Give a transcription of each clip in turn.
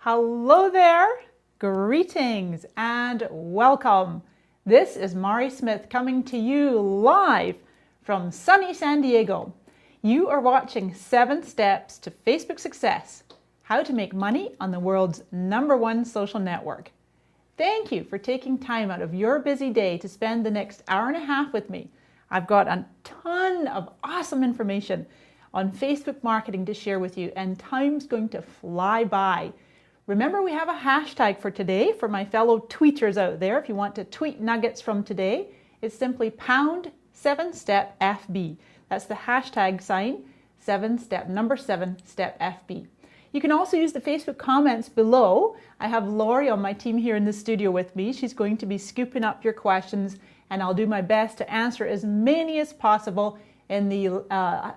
Hello there, greetings and welcome. This is Mari Smith coming to you live from sunny San Diego. You are watching 7 Steps to Facebook Success, how to make money on the world's #1 social network. Thank you for taking time out of your busy day to spend the next hour and a half with me. I've got a ton of awesome information on Facebook marketing to share with you, and time's going to fly by. Remember, we have a hashtag for today for my fellow tweeters out there. If you want to tweet nuggets from today, it's simply #7StepFB. That's the hashtag sign, 7-step, number 7-step-FB. You can also use the Facebook comments below. I have Lori on my team here in the studio with me. She's going to be scooping up your questions, and I'll do my best to answer as many as possible in the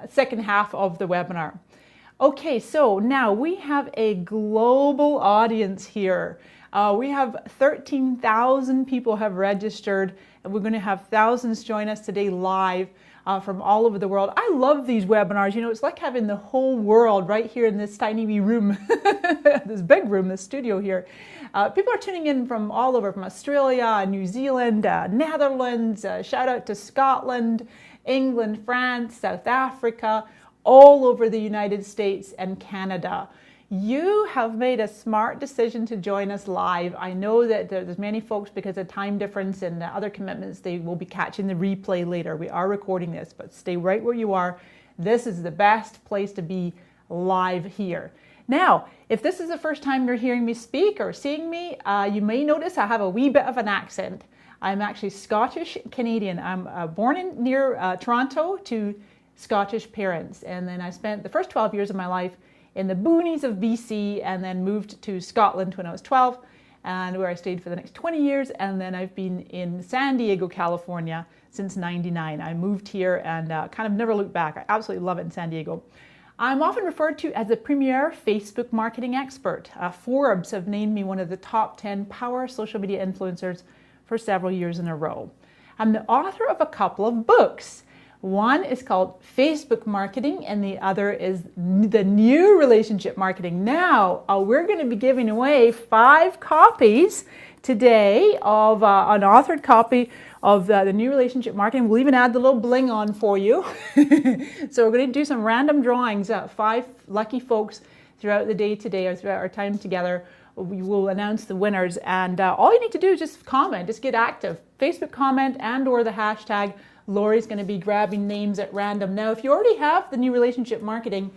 second half of the webinar. Okay, so now we have a global audience here. We have 13,000 people have registered, and we're going to have thousands join us today live from all over the world. I love these webinars. You know, it's like having the whole world right here in this tiny wee room, this big room, this studio here. People are tuning in from all over, from Australia, New Zealand, Netherlands, shout out to Scotland, England, France, South Africa, all over the United States and Canada. You have made a smart decision to join us live. I know that there's many folks, because of time difference and other commitments, they will be catching the replay later. We are recording this, but stay right where you are. This is the best place to be live here. Now, if this is the first time you're hearing me speak or seeing me, you may notice I have a wee bit of an accent. I'm actually Scottish Canadian. I'm born near Toronto to Scottish parents, and then I spent the first 12 years of my life in the boonies of BC, and then moved to Scotland when I was 12, and where I stayed for the next 20 years, and then I've been in San Diego, California since '99. I moved here and kind of never looked back. I absolutely love it in San Diego. I'm often referred to as the premier Facebook marketing expert. Forbes have named me one of the top 10 power social media influencers for several years in a row. I'm the author of a couple of books. One is called Facebook Marketing, and the other is the New Relationship Marketing. Now, we're going to be giving away 5 copies today of an authored copy of the New Relationship Marketing. We'll even add the little bling on for you. So we're going to do some random drawings, 5 lucky folks throughout the day today, or throughout our time together. We will announce the winners, and all you need to do is just comment, just get active. Facebook comment and or the hashtag. Lori's going to be grabbing names at random. Now, if you already have the New Relationship Marketing,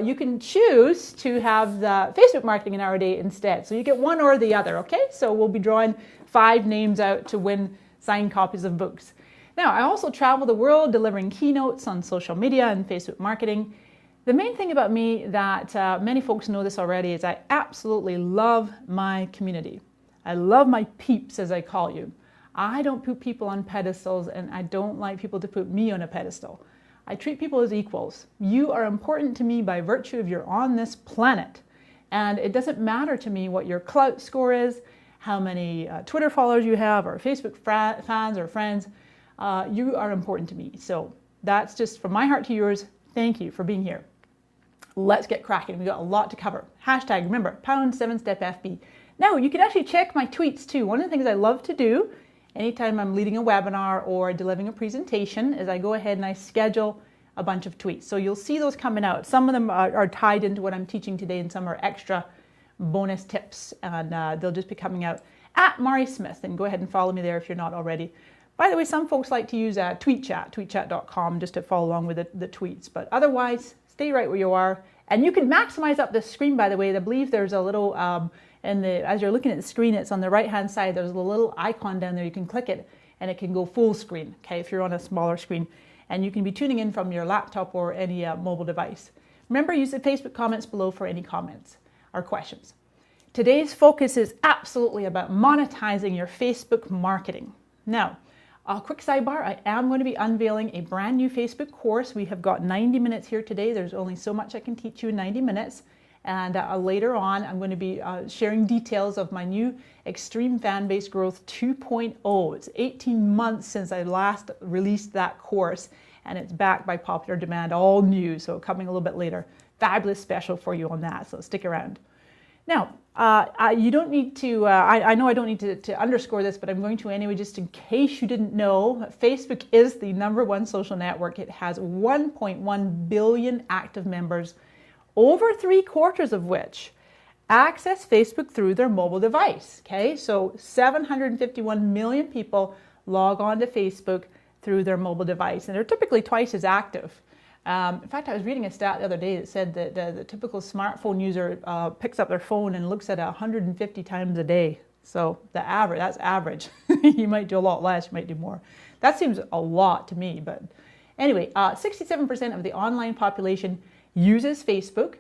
you can choose to have the Facebook Marketing in our day instead. So you get one or the other, okay? So we'll be drawing 5 names out to win signed copies of books. Now, I also travel the world delivering keynotes on social media and Facebook marketing. The main thing about me that many folks know this already is I absolutely love my community. I love my peeps, as I call you. I don't put people on pedestals, and I don't like people to put me on a pedestal. I treat people as equals. You are important to me by virtue of you're on this planet. And it doesn't matter to me what your clout score is, how many Twitter followers you have, or Facebook fans or friends. You are important to me. So that's just from my heart to yours. Thank you for being here. Let's get cracking. We've got a lot to cover. Hashtag, remember, #7StepFB. Now, you can actually check my tweets too. One of the things I love to do anytime I'm leading a webinar or delivering a presentation is I go ahead and I schedule a bunch of tweets. So you'll see those coming out. Some of them are tied into what I'm teaching today, and some are extra bonus tips, and they'll just be coming out at Mari Smith, and go ahead and follow me there if you're not already. By the way, some folks like to use TweetChat, tweetchat.com, just to follow along with the tweets, but otherwise, stay right where you are. And you can maximize up the screen, by the way. I believe there's a little, as you're looking at the screen, it's on the right-hand side. There's a little icon down there. You can click it, and it can go full screen, okay, if you're on a smaller screen. And you can be tuning in from your laptop or any mobile device. Remember, use the Facebook comments below for any comments or questions. Today's focus is absolutely about monetizing your Facebook marketing. Now, a quick sidebar, I am going to be unveiling a brand new Facebook course. We have got 90 minutes here today. There's only so much I can teach you in 90 minutes. And later on, I'm going to be sharing details of my new Extreme Fan Base Growth 2.0. It's 18 months since I last released that course, and it's backed by popular demand, all new, so coming a little bit later. Fabulous special for you on that, so stick around. Now, you don't need to, I know I don't need to underscore this, but I'm going to anyway, just in case you didn't know, Facebook is the #1 social network. It has 1.1 billion active members, over 3/4 of which access Facebook through their mobile device. Okay, so 751 million people log on to Facebook through their mobile device, and they're typically twice as active. In fact, I was reading a stat the other day that said that the typical smartphone user picks up their phone and looks at it 150 times a day. So that's average. You might do a lot less, you might do more. That seems a lot to me, but anyway, 67% of the online population uses Facebook,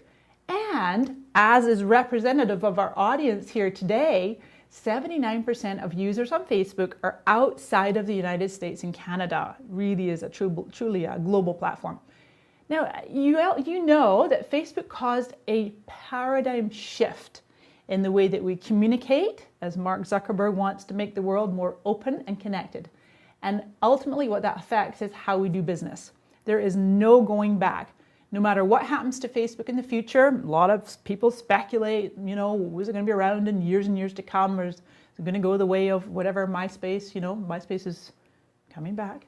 and as is representative of our audience here today, 79% of users on Facebook are outside of the United States and Canada. It really is truly a global platform. Now, you know that Facebook caused a paradigm shift in the way that we communicate, as Mark Zuckerberg wants to make the world more open and connected. And ultimately what that affects is how we do business. There is no going back. No matter what happens to Facebook in the future, a lot of people speculate, is it going to be around in years and years to come, or is it going to go the way of whatever MySpace, MySpace is coming back.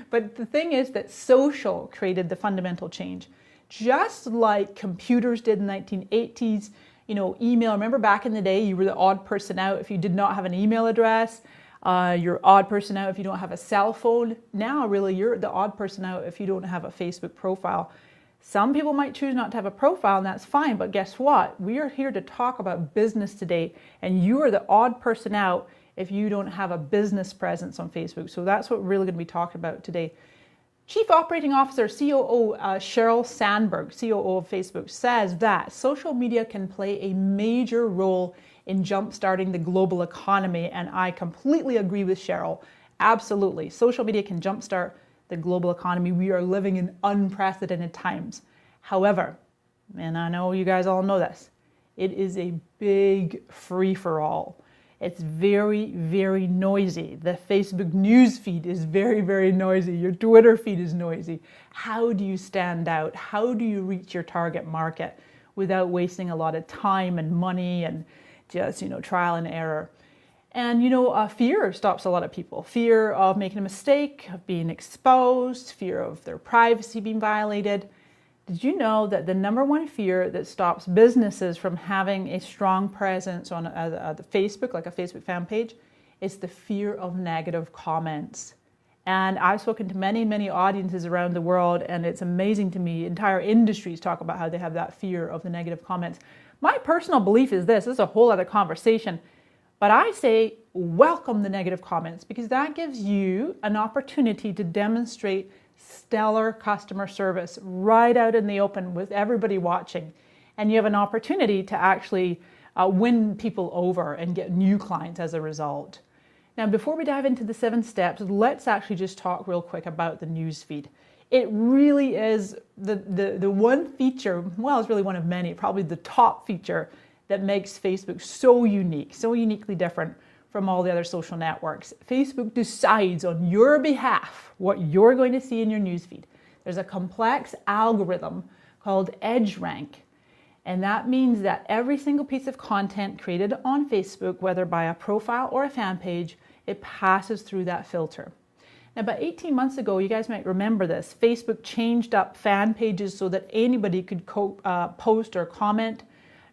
But the thing is that social created the fundamental change. Just like computers did in the 1980s, email, remember back in the day, you were the odd person out if you did not have an email address. You're odd person out if you don't have a cell phone. Now, really, you're the odd person out if you don't have a Facebook profile. Some people might choose not to have a profile, and that's fine, but guess what? We are here to talk about business today, and you are the odd person out if you don't have a business presence on Facebook. So that's what we're really going to be talking about today. Chief Operating Officer, COO Sheryl Sandberg, COO of Facebook, says that social media can play a major role in jumpstarting the global economy, and I completely agree with Sheryl. Absolutely. Social media can jumpstart the global economy. We are living in unprecedented times. However, and I know you guys all know this, it is a big free-for-all. It's very, very noisy. The Facebook news feed is very, very noisy. Your Twitter feed is noisy. How do you stand out? How do you reach your target market without wasting a lot of time and money and just, trial and error? And, fear stops a lot of people. Fear of making a mistake, of being exposed, fear of their privacy being violated. Did you know that the #1 fear that stops businesses from having a strong presence on the Facebook, like a Facebook fan page, is the fear of negative comments? And I've spoken to many, many audiences around the world, and it's amazing to me. Entire industries talk about how they have that fear of the negative comments. My personal belief is this is a whole other conversation, but I say welcome the negative comments, because that gives you an opportunity to demonstrate stellar customer service right out in the open with everybody watching. And you have an opportunity to actually win people over and get new clients as a result. Now, before we dive into the 7 steps, let's actually just talk real quick about the newsfeed. It really is the one feature, well, it's really one of many, probably the top feature that makes Facebook so unique, so uniquely different from all the other social networks. Facebook decides on your behalf what you're going to see in your newsfeed. There's a complex algorithm called EdgeRank, and that means that every single piece of content created on Facebook, whether by a profile or a fan page, it passes through that filter. Now, about 18 months ago, you guys might remember this, Facebook changed up fan pages so that anybody could post or comment.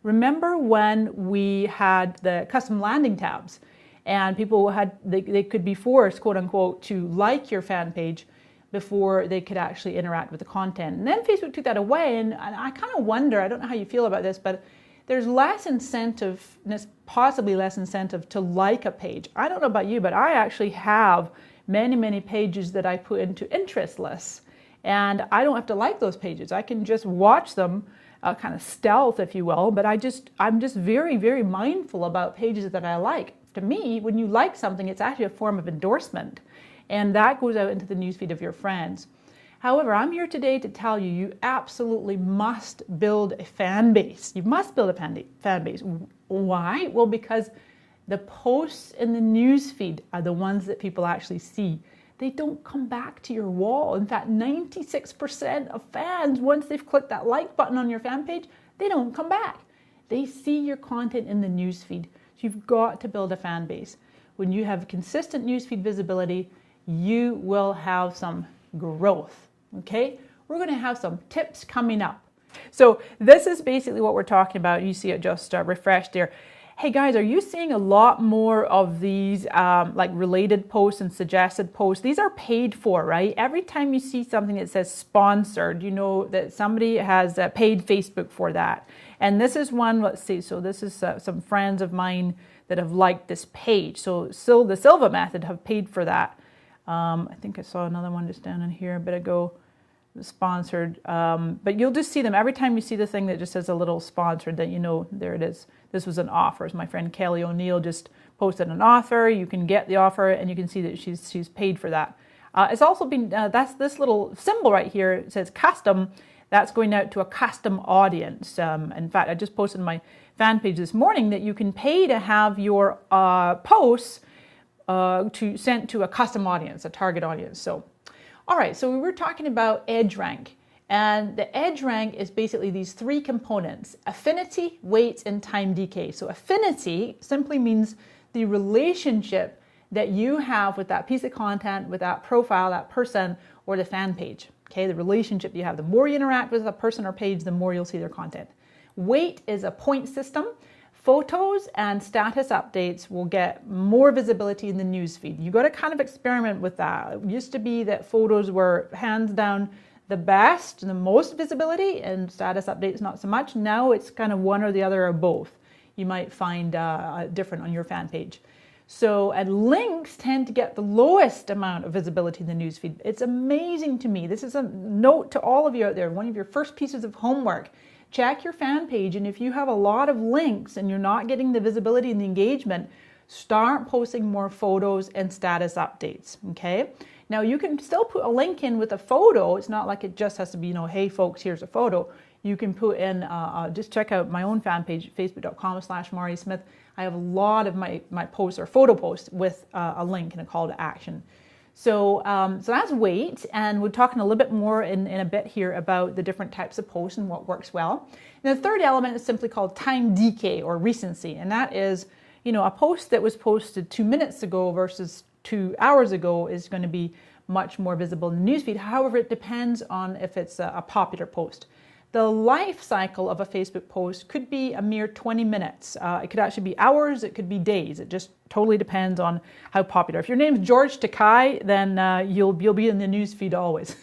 Remember when we had the custom landing tabs and people they could be forced, quote unquote, to like your fan page before they could actually interact with the content. And then Facebook took that away, and I kind of wonder, I don't know how you feel about this, but there's less incentive, and it's possibly less incentive to like a page. I don't know about you, but I actually have many, many pages that I put into interest lists, and I don't have to like those pages. I can just watch them, kind of stealth, if you will, but I'm just very, very mindful about pages that I like. To me, when you like something, it's actually a form of endorsement, and that goes out into the newsfeed of your friends. However, I'm here today to tell you, you absolutely must build a fan base. You must build a fan base. Why? Well, because the posts in the newsfeed are the ones that people actually see. They don't come back to your wall. In fact, 96% of fans, once they've clicked that like button on your fan page, they don't come back. They see your content in the newsfeed. So you've got to build a fan base. When you have consistent newsfeed visibility, you will have some growth, okay? We're gonna have some tips coming up. So this is basically what we're talking about. You see it just refreshed there. Hey guys, are you seeing a lot more of these like related posts and suggested posts? These are paid for, right? Every time you see something that says sponsored, you know that somebody has paid Facebook for that. And this is one, let's see, so this is some friends of mine that have liked this page. So the Silva Method have paid for that. I think I saw another one just down in here a bit ago, sponsored. But you'll just see them every time you see the thing that just says a little sponsored, that you know, there it is. This was an offer. As my friend Kelly O'Neill just posted an offer. You can get the offer and you can see that she's paid for that. It's also been, that's this little symbol right here. It says custom. That's going out to a custom audience. In fact, I just posted on my fan page this morning that you can pay to have your posts sent to a custom audience, a target audience. So, all right, so we were talking about EdgeRank. And the EdgeRank is basically these three components: affinity, weight, and time decay. So affinity simply means the relationship that you have with that piece of content, with that profile, that person, or the fan page. Okay, the relationship you have. The more you interact with a person or page, the more you'll see their content. Weight is a point system. Photos and status updates will get more visibility in the newsfeed. You got to kind of experiment with that. It used to be that photos were hands down the best, the most visibility, and status updates not so much. Now it's kind of one or the other or both. You might find different on your fan page. So, and links tend to get the lowest amount of visibility in the newsfeed. It's amazing to me. This is a note to all of you out there. One of your first pieces of homework. Check your fan page, and if you have a lot of links and you're not getting the visibility and the engagement, start posting more photos and status updates, okay? Now, you can still put a link in with a photo. It's not like it just has to be, you know, hey folks, here's a photo. You can put in, just check out my own fan page, facebook.com/Marty Smith. I have a lot of my posts or photo posts with a link and a call to action. So, so that's weight, and we're talking a little bit more in a bit here about the different types of posts and what works well. And the third element is simply called time decay or recency, and that is, you know, a post that was posted 2 minutes ago versus 2 hours ago is going to be much more visible in the newsfeed. However, it depends on if it's a popular post. The life cycle of a Facebook post could be a mere 20 minutes. It could actually be hours, it could be days. It just totally depends on how popular. If your name's George Takai, then you'll be in the newsfeed always.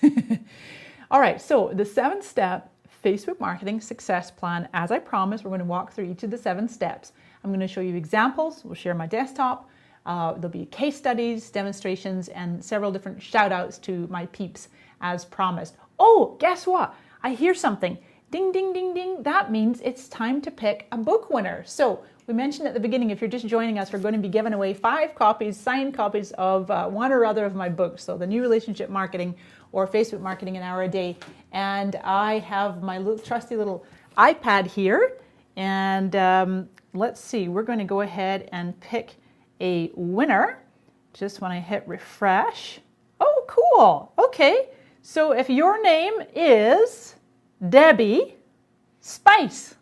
All right, so the 7-step Facebook marketing success plan. As I promised, we're going to walk through each of the 7 steps. I'm going to show you examples. We'll share my desktop. There'll be case studies, demonstrations, and several different shout outs to my peeps as promised. Oh, guess what? I hear something. Ding, ding, ding, ding. That means it's time to pick a book winner. So we mentioned at the beginning, if you're just joining us, we're going to be giving away 5 copies, signed copies of one or other of my books. So the New Relationship Marketing or Facebook Marketing an Hour a Day. And I have my little trusty little iPad here. And let's see, we're going to go ahead and pick a winner. Just when I hit refresh. Oh, cool. Okay. So if your name is Debbie Spice,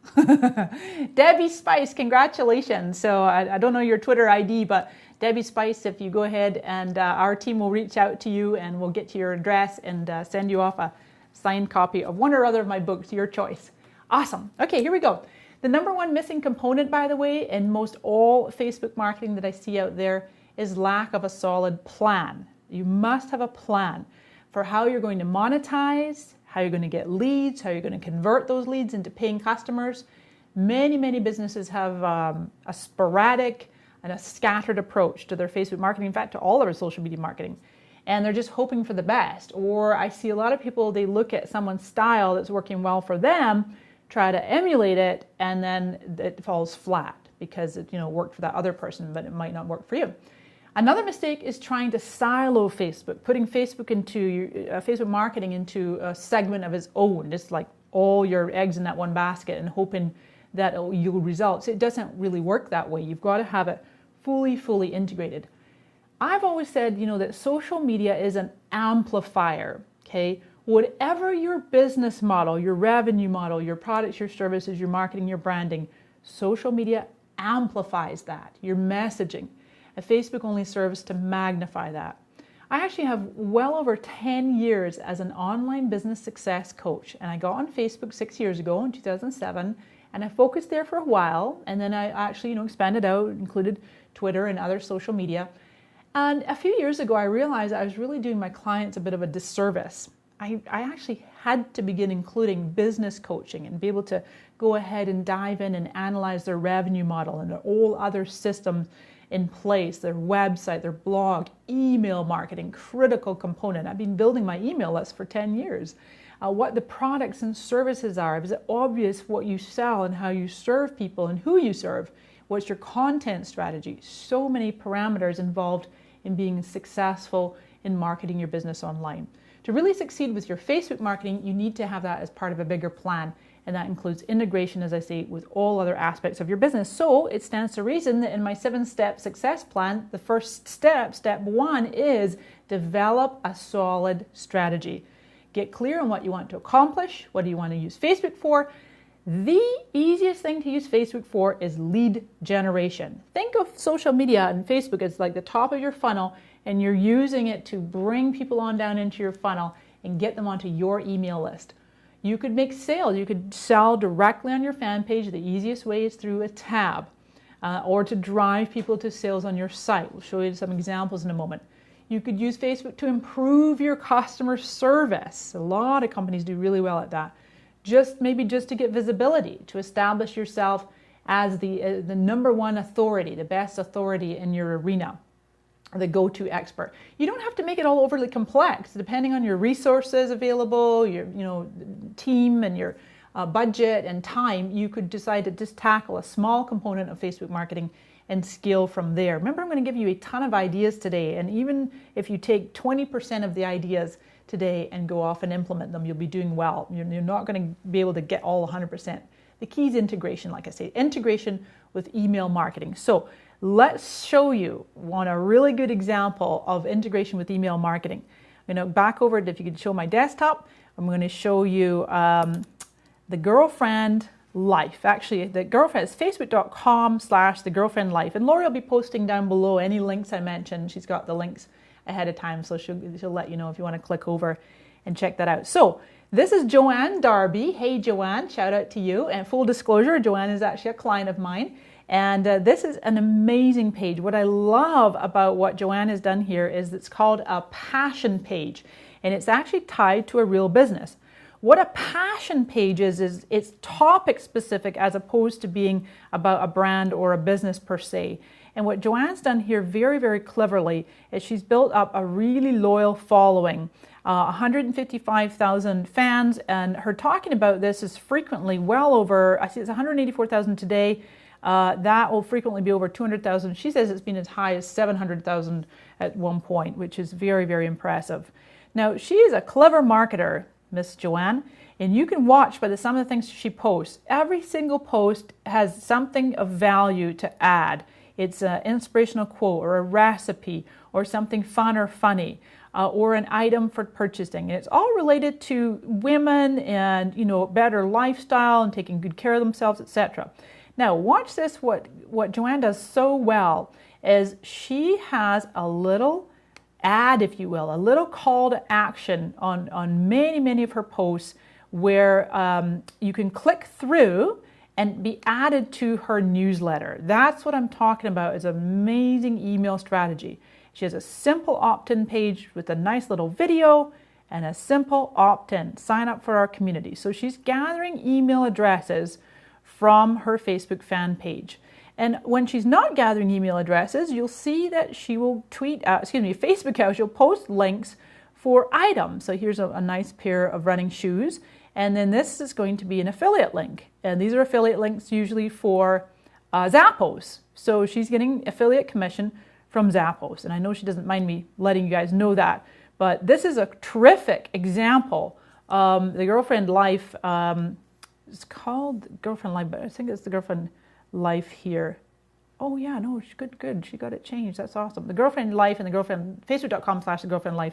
Debbie Spice, congratulations. So I don't know your Twitter ID, but Debbie Spice, if you go ahead and our team will reach out to you and we'll get to your address and send you off a signed copy of one or other of my books, your choice. Awesome. Okay, here we go. The number one missing component, by the way, in most all Facebook marketing that I see out there is lack of a solid plan. You must have a plan for how you're going to monetize, how you're going to get leads, how you're going to convert those leads into paying customers. Many, many businesses have a sporadic and a scattered approach to their Facebook marketing, in fact, to all of their social media marketing. And they're just hoping for the best. Or I see a lot of people, they look at someone's style that's working well for them, try to emulate it, and then it falls flat because it worked for that other person, but it might not work for you. Another mistake is trying to silo Facebook, putting Facebook into Facebook marketing into a segment of its own, just like all your eggs in that one basket and hoping that it'll yield results. It doesn't really work that way. You've got to have it fully integrated. I've always said, that social media is an amplifier, okay? Whatever your business model, your revenue model, your products, your services, your marketing, your branding, Social media amplifies that, your messaging. And Facebook only serves to magnify that. I actually have well over 10 years as an online business success coach, and I got on Facebook 6 years ago in 2007, and I focused there for a while, and then I actually expanded out, included Twitter and other social media. And a few years ago, I realized I was really doing my clients a bit of a disservice. I actually had to begin including business coaching and be able to go ahead and dive in and analyze their revenue model and all other systems in place, their website, their blog, email marketing, critical component. I've been building my email list for 10 years. What the products and services are. Is it obvious what you sell and how you serve people and who you serve? What's your content strategy? So many parameters involved in being successful in marketing your business online. To really succeed with your Facebook marketing, you need to have that as part of a bigger plan. And that includes integration, as I say, with all other aspects of your business. So it stands to reason that in my 7-step success plan, the first step, step 1, is develop a solid strategy. Get clear on what you want to accomplish. What do you want to use Facebook for? The easiest thing to use Facebook for is lead generation. Think of social media and Facebook as like the top of your funnel, and you're using it to bring people on down into your funnel and get them onto your email list. You could make sales. You could sell directly on your fan page. The easiest way is through a tab, or to drive people to sales on your site. We'll show you some examples in a moment. You could use Facebook to improve your customer service. A lot of companies do really well at that. Maybe just to get visibility, to establish yourself as the number one authority, the best authority in your arena, the go-to expert. You don't have to make it all overly complex. Depending on your resources available, your team and your budget and time, you could decide to just tackle a small component of Facebook marketing and scale from there. Remember, I'm going to give you a ton of ideas today, and even if you take 20% of the ideas today and go off and implement them, you'll be doing well. You're not going to be able to get all 100%. The key is integration, like I say, integration with email marketing. So let's show you on a really good example of integration with email marketing. Back over, if you could show my desktop, I'm going to show you the Girlfriend Life. Actually, the Girlfriend is facebook.com/thegirlfriendlife. And Lori will be posting down below any links I mentioned. She's got the links ahead of time, so she'll let you know if you want to click over and check that out. So this is Joanne Darby. Hey Joanne, shout out to you. And full disclosure, Joanne is actually a client of mine. And this is an amazing page. What I love about what Joanne has done here is it's called a passion page. And it's actually tied to a real business. What a passion page is it's topic specific as opposed to being about a brand or a business per se. And what Joanne's done here very, very cleverly is she's built up a really loyal following, 155,000 fans, and her talking about this is frequently well over, I see it's 184,000 today, that will frequently be over 200,000. She says it's been as high as 700,000 at one point, which is very, very impressive. Now, she is a clever marketer, Miss Joanne, and you can watch by some of the things she posts. Every single post has something of value to add. It's an inspirational quote or a recipe or something fun or funny or an item for purchasing. And it's all related to women and, better lifestyle and taking good care of themselves, etc. Now, watch this. What Joanne does so well is she has a little ad, if you will, a little call to action on many, many of her posts where you can click through and be added to her newsletter. That's what I'm talking about, is amazing email strategy. She has a simple opt-in page with a nice little video and a simple opt-in, sign up for our community. So she's gathering email addresses from her Facebook fan page. And when she's not gathering email addresses, you'll see that she will Facebook out, she'll post links for items. So here's a nice pair of running shoes. And then this is going to be an affiliate link. And these are affiliate links usually for Zappos. So she's getting affiliate commission from Zappos. And I know she doesn't mind me letting you guys know that. But this is a terrific example. The Girlfriend Life, it's called Girlfriend Life, but I think it's the Girlfriend Life here. Oh yeah, no, good. She got it changed. That's awesome. The Girlfriend Life and the Girlfriend, facebook.com/thegirlfriendlife.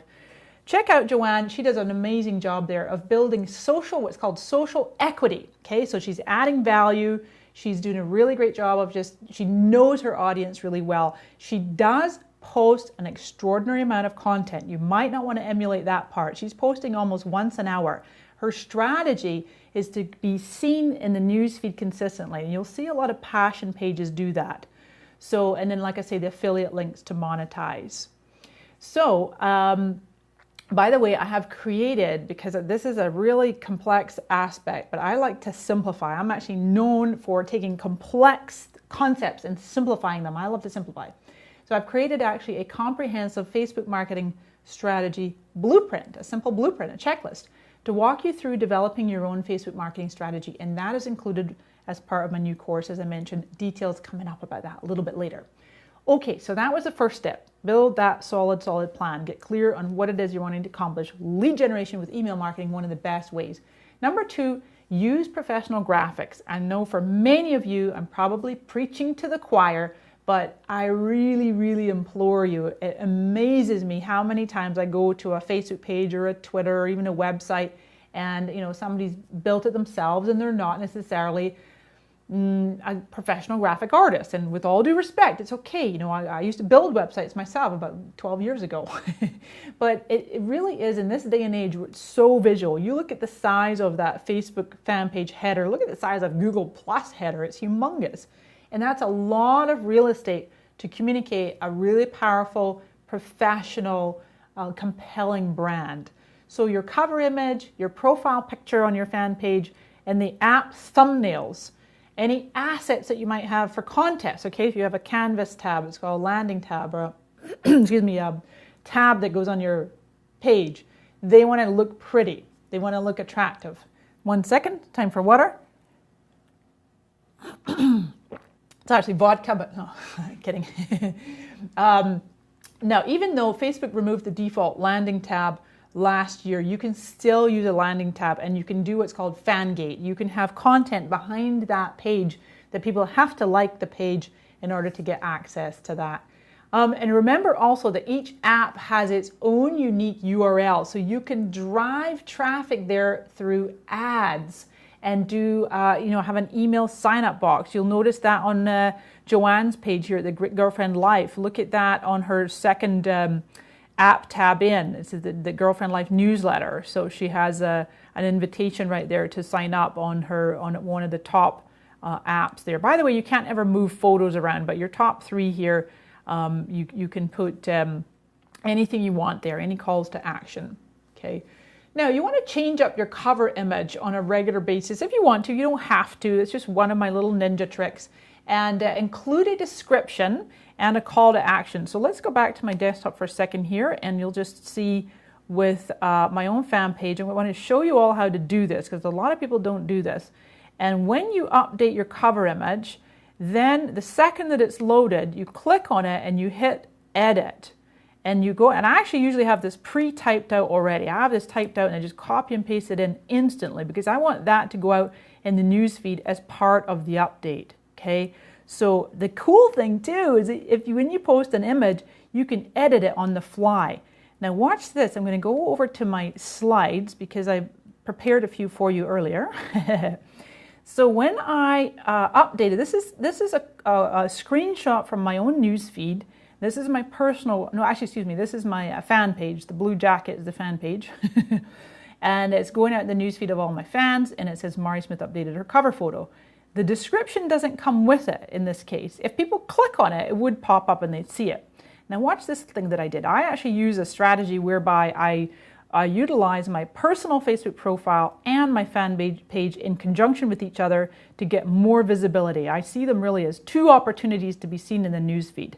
Check out Joanne. She does an amazing job there of building what's called social equity. Okay, so she's adding value. She's doing a really great job of she knows her audience really well. She does post an extraordinary amount of content. You might not want to emulate that part. She's posting almost once an hour. Her strategy is to be seen in the newsfeed consistently, and you'll see a lot of passion pages do that. So, and then like I say, the affiliate links to monetize. So, by the way, I have created, because this is a really complex aspect, but I like to simplify. I'm actually known for taking complex concepts and simplifying them. I love to simplify. So I've created actually a comprehensive Facebook marketing strategy blueprint, a simple blueprint, a checklist, to walk you through developing your own Facebook marketing strategy. And that is included as part of my new course, as I mentioned. Details coming up about that a little bit later. Okay, so that was the first step. Build that solid plan. Get clear on what it is you're wanting to accomplish. Lead generation with email marketing, one of the best ways. Number 2, use professional graphics. I know for many of you, I'm probably preaching to the choir, but I really, really implore you. It amazes me how many times I go to a Facebook page or a Twitter or even a website, and somebody's built it themselves and they're not necessarily a professional graphic artist. And with all due respect, it's okay. I used to build websites myself about 12 years ago. But it really is, in this day and age, it's so visual. You look at the size of that Facebook fan page header, look at the size of Google Plus header, it's humongous. And that's a lot of real estate to communicate a really powerful, professional, compelling brand. So your cover image, your profile picture on your fan page, and the app thumbnails, any assets that you might have for contests. Okay, if you have a Canvas tab, it's called a landing tab, or a tab that goes on your page, they want to look pretty. They want to look attractive. 1 second, time for water. It's actually vodka, but no, kidding. Now, even though Facebook removed the default landing tab last year, you can still use a landing tab, and you can do what's called fan gate. You can have content behind that page that people have to like the page in order to get access to that. And remember also that each app has its own unique URL, so you can drive traffic there through ads and do, have an email sign-up box. You'll notice that on Joanne's page here at the Grit Girlfriend Life. Look at that on her second app tab in. It's the Girlfriend Life newsletter. So she has an invitation right there to sign up on one of the top apps there. By the way, you can't ever move photos around, but your top 3 here, you can put anything you want there, any calls to action. Okay. Now, you want to change up your cover image on a regular basis. If you want to, you don't have to. It's just one of my little ninja tricks. And include a description and a call to action. So let's go back to my desktop for a second here, and you'll just see with my own fan page. And I want to show you all how to do this, because a lot of people don't do this. And when you update your cover image, then the second that it's loaded, you click on it and you hit edit. And you go, and I actually usually have this pre-typed out already. I have this typed out and I just copy and paste it in instantly, because I want that to go out in the newsfeed as part of the update. Okay, so the cool thing too is when you post an image, you can edit it on the fly. Now watch this. I'm going to go over to my slides because I prepared a few for you earlier. So when I updated, this is a screenshot from my own newsfeed. This is my this is my fan page. The blue jacket is the fan page. And it's going out in the newsfeed of all my fans, and it says Mari Smith updated her cover photo. The description doesn't come with it in this case. If people click on it, it would pop up and they'd see it. Now watch this thing that I did. I actually use a strategy whereby I utilize my personal Facebook profile and my fan page in conjunction with each other to get more visibility. I see them really as 2 opportunities to be seen in the newsfeed.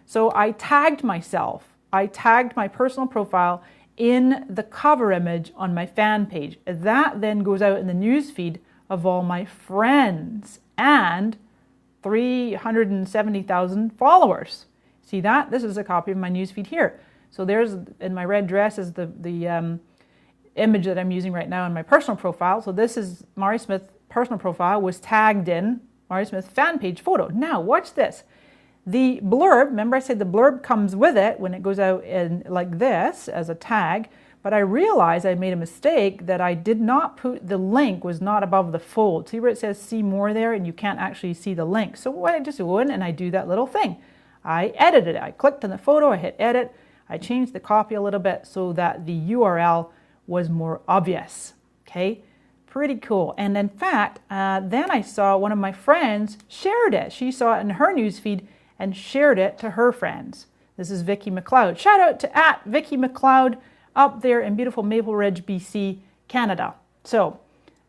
So I tagged myself. I tagged my personal profile in the cover image on my fan page. That then goes out in the newsfeed of all my friends and 370,000 followers. See that? This is a copy of my newsfeed here. So there's, in my red dress, is the image that I'm using right now in my personal profile. So this is Mari Smith personal profile, was tagged in Mari Smith fan page photo. Now watch this. The blurb, remember I said the blurb comes with it when it goes out in like this as a tag, But I realized I made a mistake that I did not put, the link was not above the fold. See where it says see more there and you can't actually see the link. So what I just go in and I do that little thing. I edited it. I clicked on the photo, I hit edit, I changed the copy a little bit so that the URL was more obvious. Okay, pretty cool. And in fact, then I saw one of my friends shared it. She saw it in her newsfeed and shared it to her friends. This is Vicky McLeod. Shout out to @Vicky McLeod up there in beautiful Maple Ridge, BC, Canada. So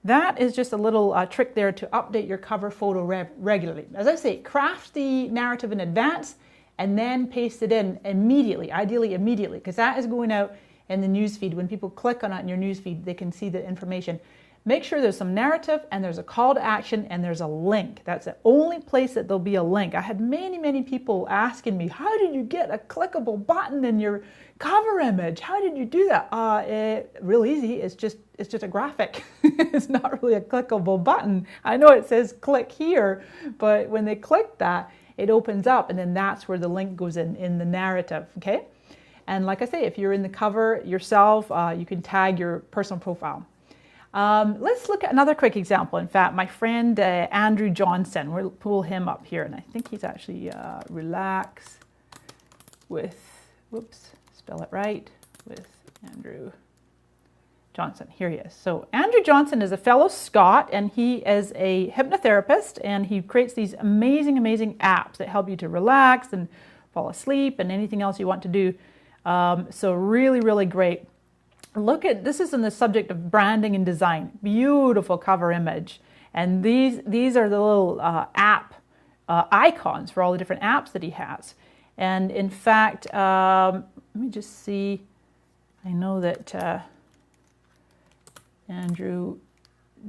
that is just a little trick there to update your cover photo regularly. As I say, craft the narrative in advance and then paste it in immediately, ideally immediately, because that is going out in the newsfeed. When people click on it in your newsfeed, they can see the information. Make sure there's some narrative and there's a call to action and there's a link. That's the only place that there'll be a link. I had many people asking me, how did you get a clickable button in your cover image? How did you do that? Real easy. It's just a graphic. It's not really a clickable button. I know it says click here, but when they click that, it opens up and then that's where the link goes in the narrative, okay? And like I say, if you're in the cover yourself, you can tag your personal profile. Let's look at another quick example. In fact, my friend Andrew Johnson, we'll pull him up here, and I think he's actually Relax with, whoops, spell it right, with Andrew Johnson. Here he is. So Andrew Johnson is a fellow Scot, and he is a hypnotherapist, and he creates these amazing apps that help you to relax and fall asleep and anything else you want to do. So really great. Look at, this is in the subject of branding and design. Beautiful cover image. And these are the little app icons for all the different apps that he has. And in fact, let me just see, I know that Andrew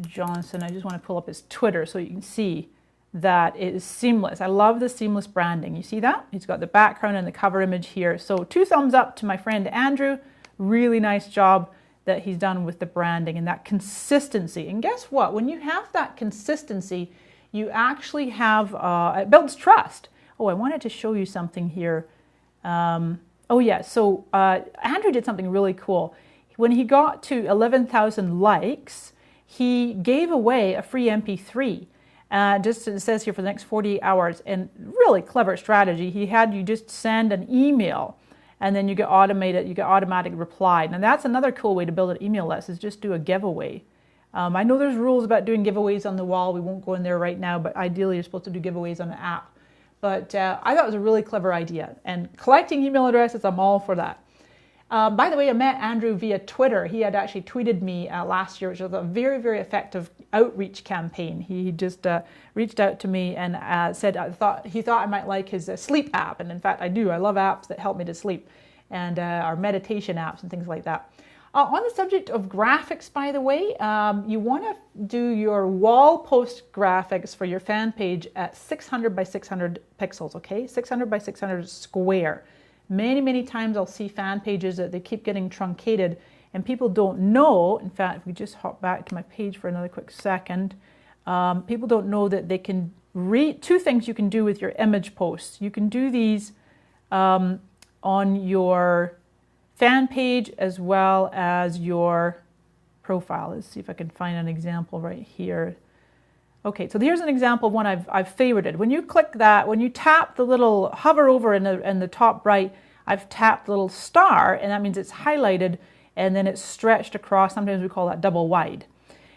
Johnson, I just want to pull up his Twitter so you can see that it is seamless. I love the seamless branding. You see that? He's got the background and the cover image here. So 2 thumbs up to my friend Andrew. Really nice job that he's done with the branding and that consistency. And guess what? When you have that consistency, you actually have, it builds trust. Oh, I wanted to show you something here. Oh yeah, so Andrew did something really cool. When he got to 11,000 likes, he gave away a free MP3. Just it says here for the next 48 hours, and really clever strategy. He had you just send an email and then you get automatic reply. Now that's another cool way to build an email list, is just do a giveaway. I know there's rules about doing giveaways on the wall. We won't go in there right now, but ideally you're supposed to do giveaways on the app. But I thought it was a really clever idea. And collecting email addresses, I'm all for that. By the way, I met Andrew via Twitter. He had actually tweeted me last year, which was a very effective outreach campaign. He just reached out to me and said he thought I might like his sleep app. And in fact, I do. I love apps that help me to sleep, and our meditation apps and things like that. On the subject of graphics, by the way, you want to do your wall post graphics for your fan page at 600 by 600 pixels, okay? 600 by 600 square. Many times I'll see fan pages that they keep getting truncated and people don't know. In fact, if we just hop back to my page for another quick second, people don't know that they can read 2 things you can do with your image posts. You can do these on your fan page as well as your profile. Let's see if I can find an example right here. Okay, so here's an example of one I've favorited. When you click that, when you tap the little, hover over in the top right, I've tapped the little star, and that means it's highlighted, and then it's stretched across. Sometimes we call that double wide.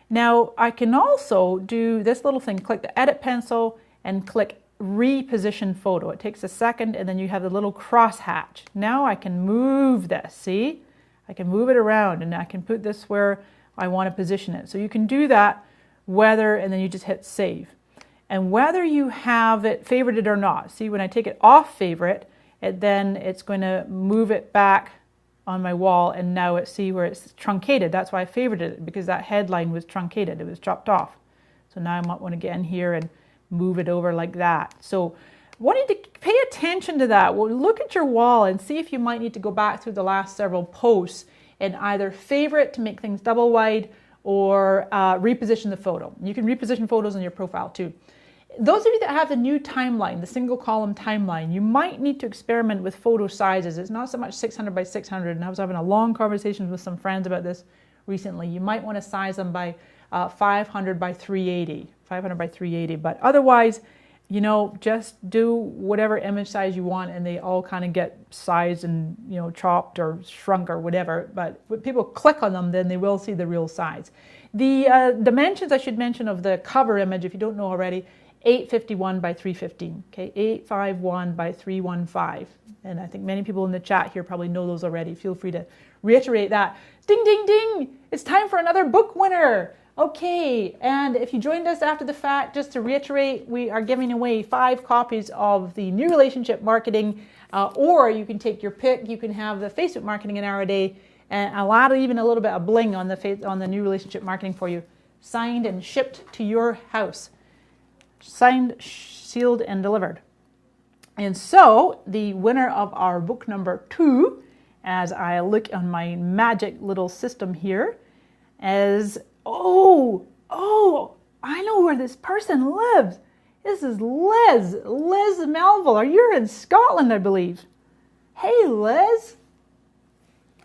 Now, I can also do this little thing, click the edit pencil, and click reposition photo. It takes a second, and then you have the little crosshatch. Now I can move this, see? I can move it around, and I can put this where I want to position it. So you can do that and then you just hit save. And whether you have it favorited or not, see, when I take it off favorite, then it's going to move it back on my wall, and now see where it's truncated. That's why I favorited it, because that headline was truncated, it was chopped off. So now I might want to get in here and move it over like that. So wanting to pay attention to that. Well, look at your wall and see if you might need to go back through the last several posts and either favorite to make things double wide or reposition the photo. You can reposition photos on your profile too. Those of you that have the new timeline, the single column timeline, you might need to experiment with photo sizes. It's not so much 600 by 600, and I was having a long conversation with some friends about this recently. You might want to size them by 500 by 380, 500 by 380, but otherwise, you know, just do whatever image size you want, and they all kind of get sized and, you know, chopped or shrunk or whatever. But when people click on them, then they will see the real size. The dimensions, I should mention, of the cover image, if you don't know already, 851 by 315, okay, 851 by 315. And I think many people in the chat here probably know those already. Feel free to reiterate that. Ding, ding, ding! It's time for another book winner. Okay, and if you joined us after the fact, just to reiterate, we are giving away 5 copies of the New Relationship Marketing, or you can take your pick. You can have the Facebook Marketing an Hour a Day, and I'll add even a little bit of bling on the New Relationship Marketing for you, signed and shipped to your house. Signed, sealed, and delivered. And so the winner of our book number 2, as I look on my magic little system here, is, I know where this person lives. This is Liz Melville. You're in Scotland, I believe. Hey, Liz.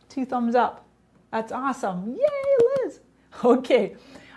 2 thumbs up. That's awesome. Yay, Liz. Okay.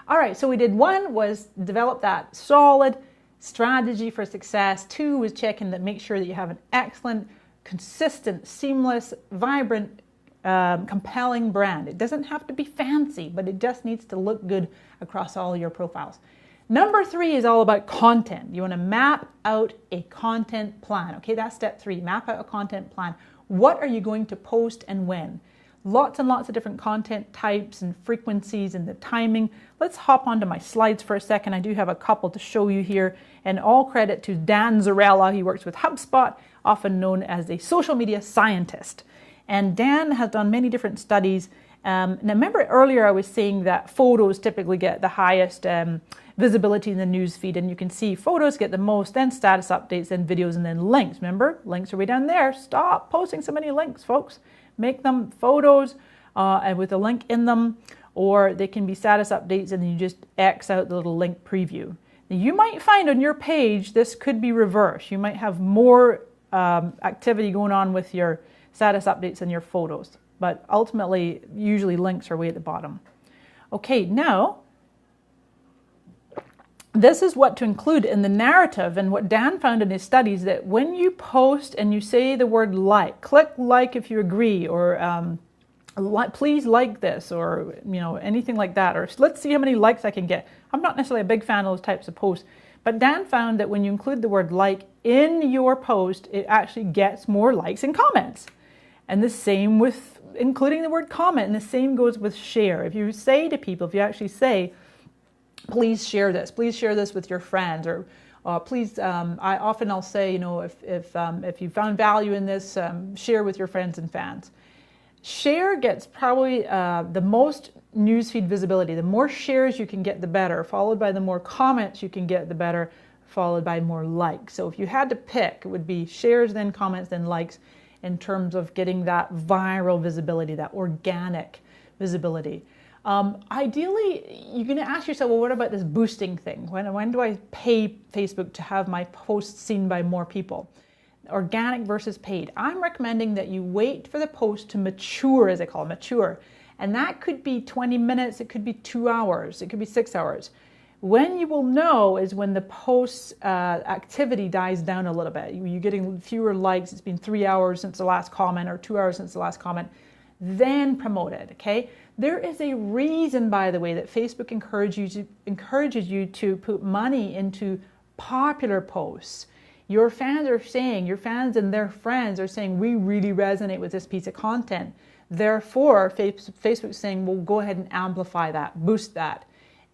All right, so we did 1 was develop that solid strategy for success. 2 was checking that, make sure that you have an excellent, consistent, seamless, vibrant, compelling brand. It doesn't have to be fancy, but it just needs to look good across all your profiles. Number 3 is all about content. You want to map out a content plan. Okay, that's step 3. Map out a content plan. What are you going to post and when? Lots and lots of different content types and frequencies and the timing. Let's hop onto my slides for a second. I do have a couple to show you here, and all credit to Dan Zarella. He works with HubSpot, often known as a social media scientist. And Dan has done many different studies. Now remember earlier I was saying that photos typically get the highest visibility in the news feed, and you can see photos get the most, then status updates, then videos, and then links. Remember, links are way down there. Stop posting so many links, folks. Make them photos and with a link in them, or they can be status updates and then you just X out the little link preview. Now, you might find on your page this could be reversed. You might have more activity going on with your status updates than your photos, but ultimately, usually links are way at the bottom. Okay, now, this is what to include in the narrative, and what Dan found in his studies, that when you post and you say the word like, click like if you agree, or please like this, or anything like that, or let's see how many likes I can get. I'm not necessarily a big fan of those types of posts, but Dan found that when you include the word like in your post, it actually gets more likes and comments. And the same with including the word comment, and the same goes with share. If you say to people, if you actually say, please share this with your friends, or please, I'll say, if you found value in this, share with your friends and fans. Share gets probably the most newsfeed visibility. The more shares you can get, the better, followed by the more comments you can get, the better, followed by more likes. So if you had to pick, it would be shares, then comments, then likes, in terms of getting that viral visibility, that organic visibility. Ideally, you're going to ask yourself, well, what about this boosting thing? When do I pay Facebook to have my posts seen by more people? Organic versus paid. I'm recommending that you wait for the post to mature, as they call it, mature. And that could be 20 minutes, it could be 2 hours, it could be 6 hours. When you will know is when the post activity dies down a little bit. You're getting fewer likes, it's been 3 hours since the last comment, or 2 hours since the last comment. Then promote it, okay? There is a reason, by the way, that Facebook encourages you to put money into popular posts. Your fans and their friends are saying, we really resonate with this piece of content. Therefore, Facebook's saying, well, go ahead and amplify that, boost that.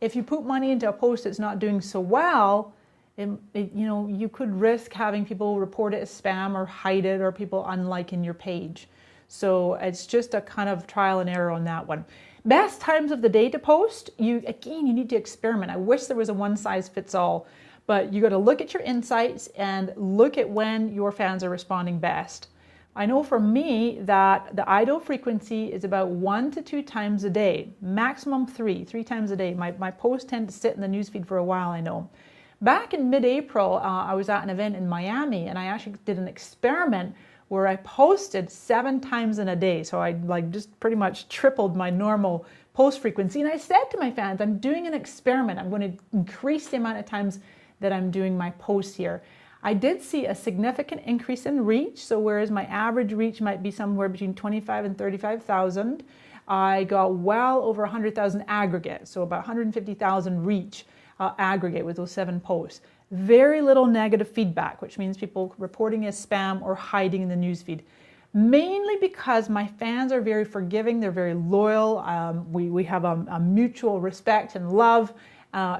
If you put money into a post that's not doing so well, you could risk having people report it as spam or hide it, or people unliking your page. So it's just a kind of trial and error on that one. Best times of the day to post, you need to experiment. I wish there was a one size fits all, but you got to look at your insights and look at when your fans are responding best. I know for me that the ideal frequency is about 1 to 2 times a day, maximum 3 times a day. My posts tend to sit in the newsfeed for a while, I know. Back in mid-April, I was at an event in Miami, and I actually did an experiment where I posted 7 times in a day. So I just pretty much tripled my normal post frequency. And I said to my fans, I'm doing an experiment. I'm going to increase the amount of times that I'm doing my posts here. I did see a significant increase in reach. So whereas my average reach might be somewhere between 25 and 35,000, I got well over 100,000 aggregate. So about 150,000 reach aggregate with those 7 posts. Very little negative feedback, which means people reporting as spam or hiding in the newsfeed. Mainly because my fans are very forgiving, they're very loyal. We have a mutual respect and love.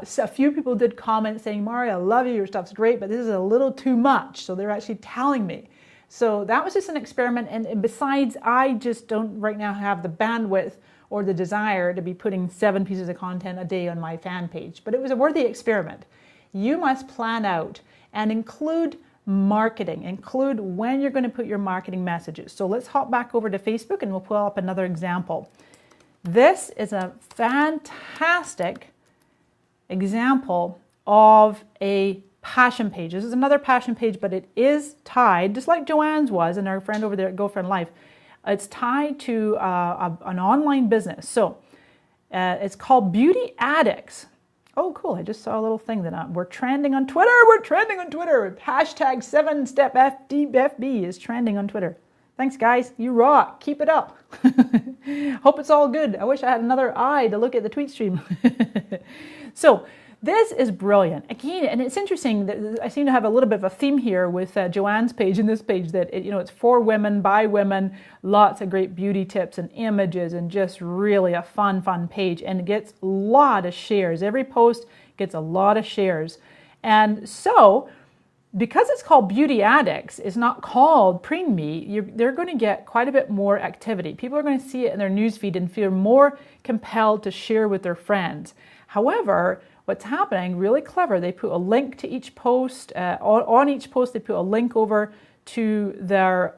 So a few people did comment saying, Mari, I love you, your stuff's great, but this is a little too much. So they're actually telling me. So that was just an experiment. And besides, I just don't right now have the bandwidth or the desire to be putting 7 pieces of content a day on my fan page. But it was a worthy experiment. You must plan out and include marketing, include when you're going to put your marketing messages. So let's hop back over to Facebook and we'll pull up another example. This is a fantastic example of a passion page. This is another passion page, but it is tied, just like Joanne's was and our friend over there at GoFriend Life. It's tied to an online business. So it's called Beauty Addicts. Oh, cool. I just saw a little thing that we're trending on Twitter. We're trending on Twitter. Hashtag 7-Step FB is trending on Twitter. Thanks, guys. You rock. Keep it up. Hope it's all good. I wish I had another eye to look at the tweet stream. So this is brilliant. Again, and it's interesting that I seem to have a little bit of a theme here with Joanne's page and this page that, it's for women, by women, lots of great beauty tips and images and just really a fun page. And it gets a lot of shares. Every post gets a lot of shares. And so, because it's called Beauty Addicts, it's not called Preen Me, they're going to get quite a bit more activity. People are going to see it in their newsfeed and feel more compelled to share with their friends. However, what's happening, really clever, they put a link to each post. On each post, they put a link over to their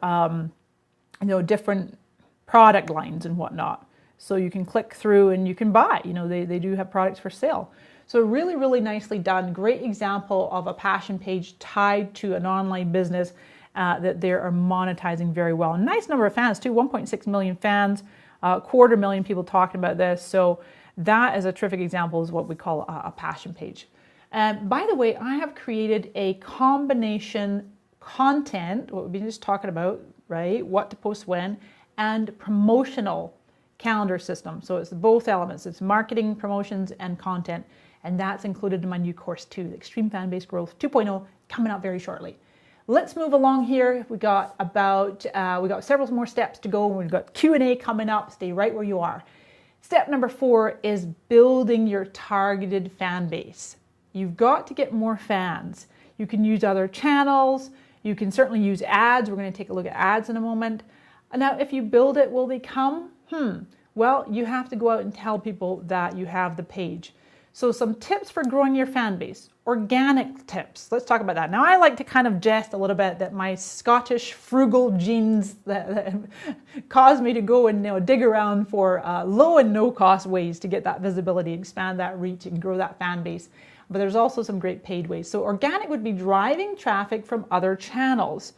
different product lines and whatnot. So you can click through and you can buy. They do have products for sale. So really, really nicely done. Great example of a passion page tied to an online business that they are monetizing very well. Nice number of fans too, 1.6 million fans, 250,000 people talking about this. So that is a terrific example of what we call a passion page. By the way, I have created a combination content, what we've been just talking about, right? What to post when, and promotional calendar system. So it's both elements. It's marketing, promotions, and content. And that's included in my new course too, the Extreme Fan Base Growth 2.0, coming out very shortly. Let's move along here. We got several more steps to go. We've got Q&A coming up. Stay right where you are. Step number 4 is building your targeted fan base. You've got to get more fans. You can use other channels. You can certainly use ads. We're going to take a look at ads in a moment. Now, if you build it, will they come? Well, you have to go out and tell people that you have the page. So some tips for growing your fan base. Organic tips. Let's talk about that. Now, I like to kind of jest a little bit that my Scottish frugal genes that cause me to go and dig around for low and no cost ways to get that visibility, expand that reach, and grow that fan base. But there's also some great paid ways. So organic would be driving traffic from other channels.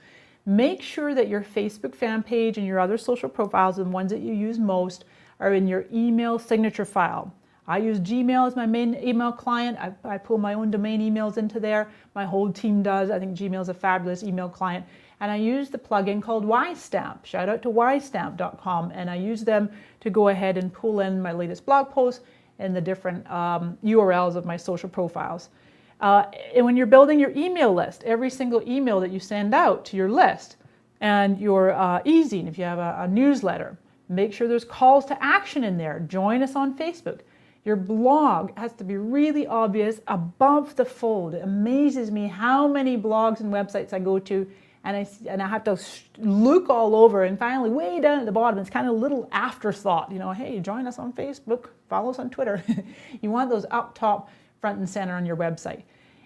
Make sure that your Facebook fan page and your other social profiles, the ones that you use most, are in your email signature file. I use Gmail as my main email client. I pull my own domain emails into there. My whole team does. I think Gmail is a fabulous email client. And I use the plugin called Ystamp. Shout out to ystamp.com. And I use them to go ahead and pull in my latest blog posts and the different URLs of my social profiles. And when you're building your email list, every single email that you send out to your list and your e-zine, if you have a newsletter, make sure there's calls to action in there. Join us on Facebook. Your blog has to be really obvious, above the fold. It amazes me how many blogs and websites I go to and I have to look all over, and finally way down at the bottom, it's kind of a little afterthought, hey, join us on Facebook, follow us on Twitter. You want those up top, front and center on your website.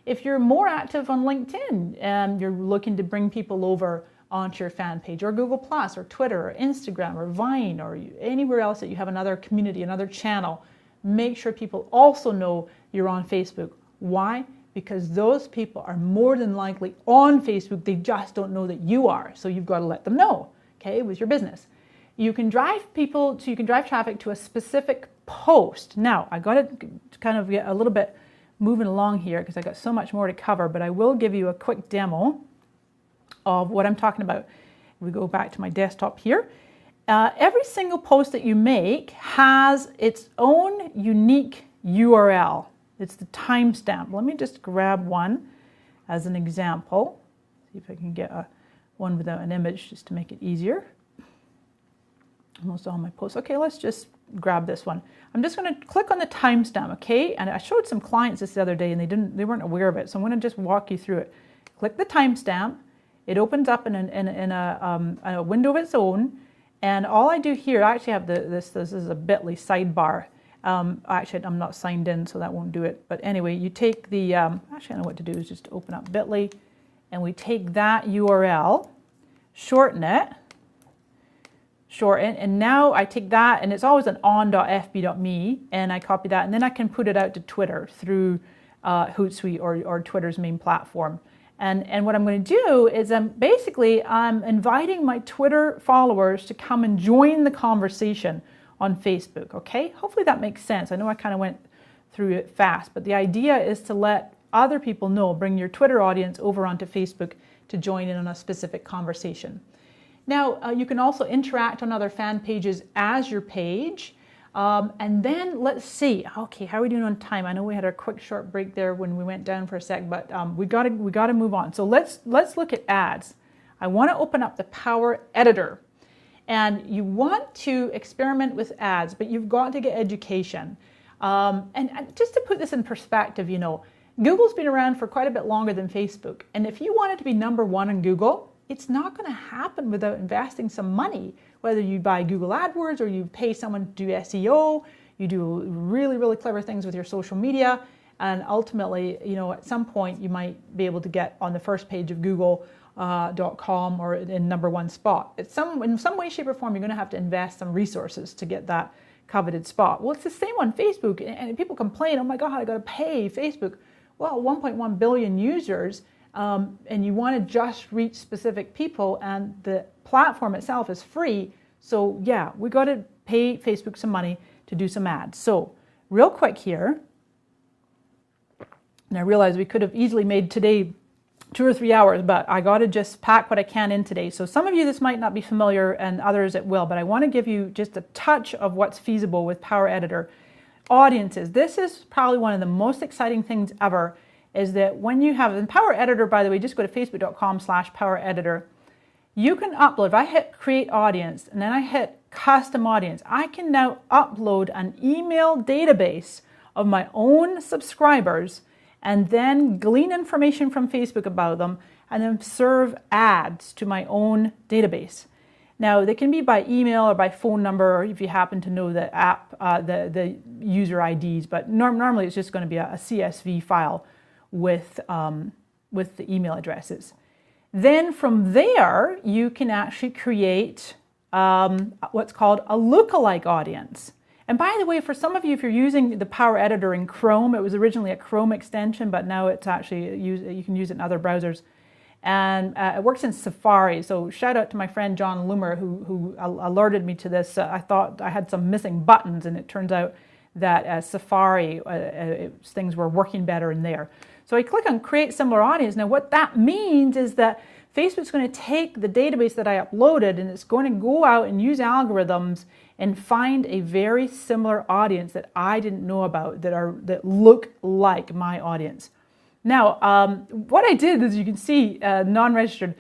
If you're more active on LinkedIn and you're looking to bring people over onto your fan page, or Google Plus, or Twitter, or Instagram, or Vine, or anywhere else that you have another community, another channel, make sure people also know you're on Facebook. Why? because those people are more than likely on Facebook. They just don't know that you are. So you've got to let them know, okay, with your business. You can drive traffic to a specific post. Now, I got to kind of get a little bit moving along here because I got so much more to cover, but I will give you a quick demo of what I'm talking about. We go back to my desktop here. Every single post that you make has its own unique URL. It's the timestamp. Let me just grab one as an example. See if I can get one without an image just to make it easier. Almost all my posts. Okay, let's just grab this one. I'm just going to click on the timestamp, okay? And I showed some clients this the other day and they weren't aware of it, so I'm going to just walk you through it. Click the timestamp. It opens up in a window of its own, and all I do here, I actually have this is a Bitly sidebar. Actually, I'm not signed in, so that won't do it. But anyway, you take the, actually I know what to do is just open up Bitly, and we take that URL, shorten it, and now I take that, and it's always an on.fb.me, and I copy that, and then I can put it out to Twitter through Hootsuite or Twitter's main platform. And what I'm going to do is I'm inviting my Twitter followers to come and join the conversation on Facebook, okay? Hopefully that makes sense. I know I kind of went through it fast, but the idea is to let other people know, bring your Twitter audience over onto Facebook to join in on a specific conversation. Now, you can also interact on other fan pages as your page. And then let's see, okay, how are we doing on time? I know we had a quick short break there when we went down for a sec, but we got to move on. So let's look at ads. I want to open up the Power Editor. And you want to experiment with ads, but you've got to get education. And just to put this in perspective, you know, Google's been around for quite a bit longer than Facebook. And if you wanted to be number one in Google, it's not going to happen without investing some money. Whether you buy Google AdWords or you pay someone to do SEO, you do really, really clever things with your social media, and ultimately, you know, at some point you might be able to get on the first page of Google.com or in number one spot. In some way, shape, or form, you're going to have to invest some resources to get that coveted spot. Well, it's the same on Facebook, and people complain, oh my God, I got to pay Facebook. Well, 1.1 billion users. And you want to just reach specific people, and the platform itself is free. So yeah, we got to pay Facebook some money to do some ads. So real quick here, and I realize we could have easily made today 2 or 3 hours, but I got to just pack what I can in today. So some of you this might not be familiar and others it will, but I want to give you just a touch of what's feasible with Power Editor. Audiences, this is probably one of the most exciting things ever, is that when you have the Power Editor, by the way, just go to facebook.com/Power Editor. You can upload, if I hit create audience and then I hit custom audience, I can now upload an email database of my own subscribers and then glean information from Facebook about them and then serve ads to my own database. Now, they can be by email or by phone number, or if you happen to know the app, the user IDs, but normally it's just going to be a CSV file with the email addresses. Then from there, you can actually create what's called a lookalike audience. And by the way, for some of you, if you're using the Power Editor in Chrome, it was originally a Chrome extension, but now it's actually you can use it in other browsers. And it works in Safari. So shout out to my friend John Loomer who alerted me to this. I thought I had some missing buttons, and it turns out that Safari, things were working better in there. So I click on Create Similar Audience. Now what that means is that Facebook's going to take the database that I uploaded, and it's going to go out and use algorithms and find a very similar audience that I didn't know about that look like my audience. Now, what I did, as you can see, non-registered,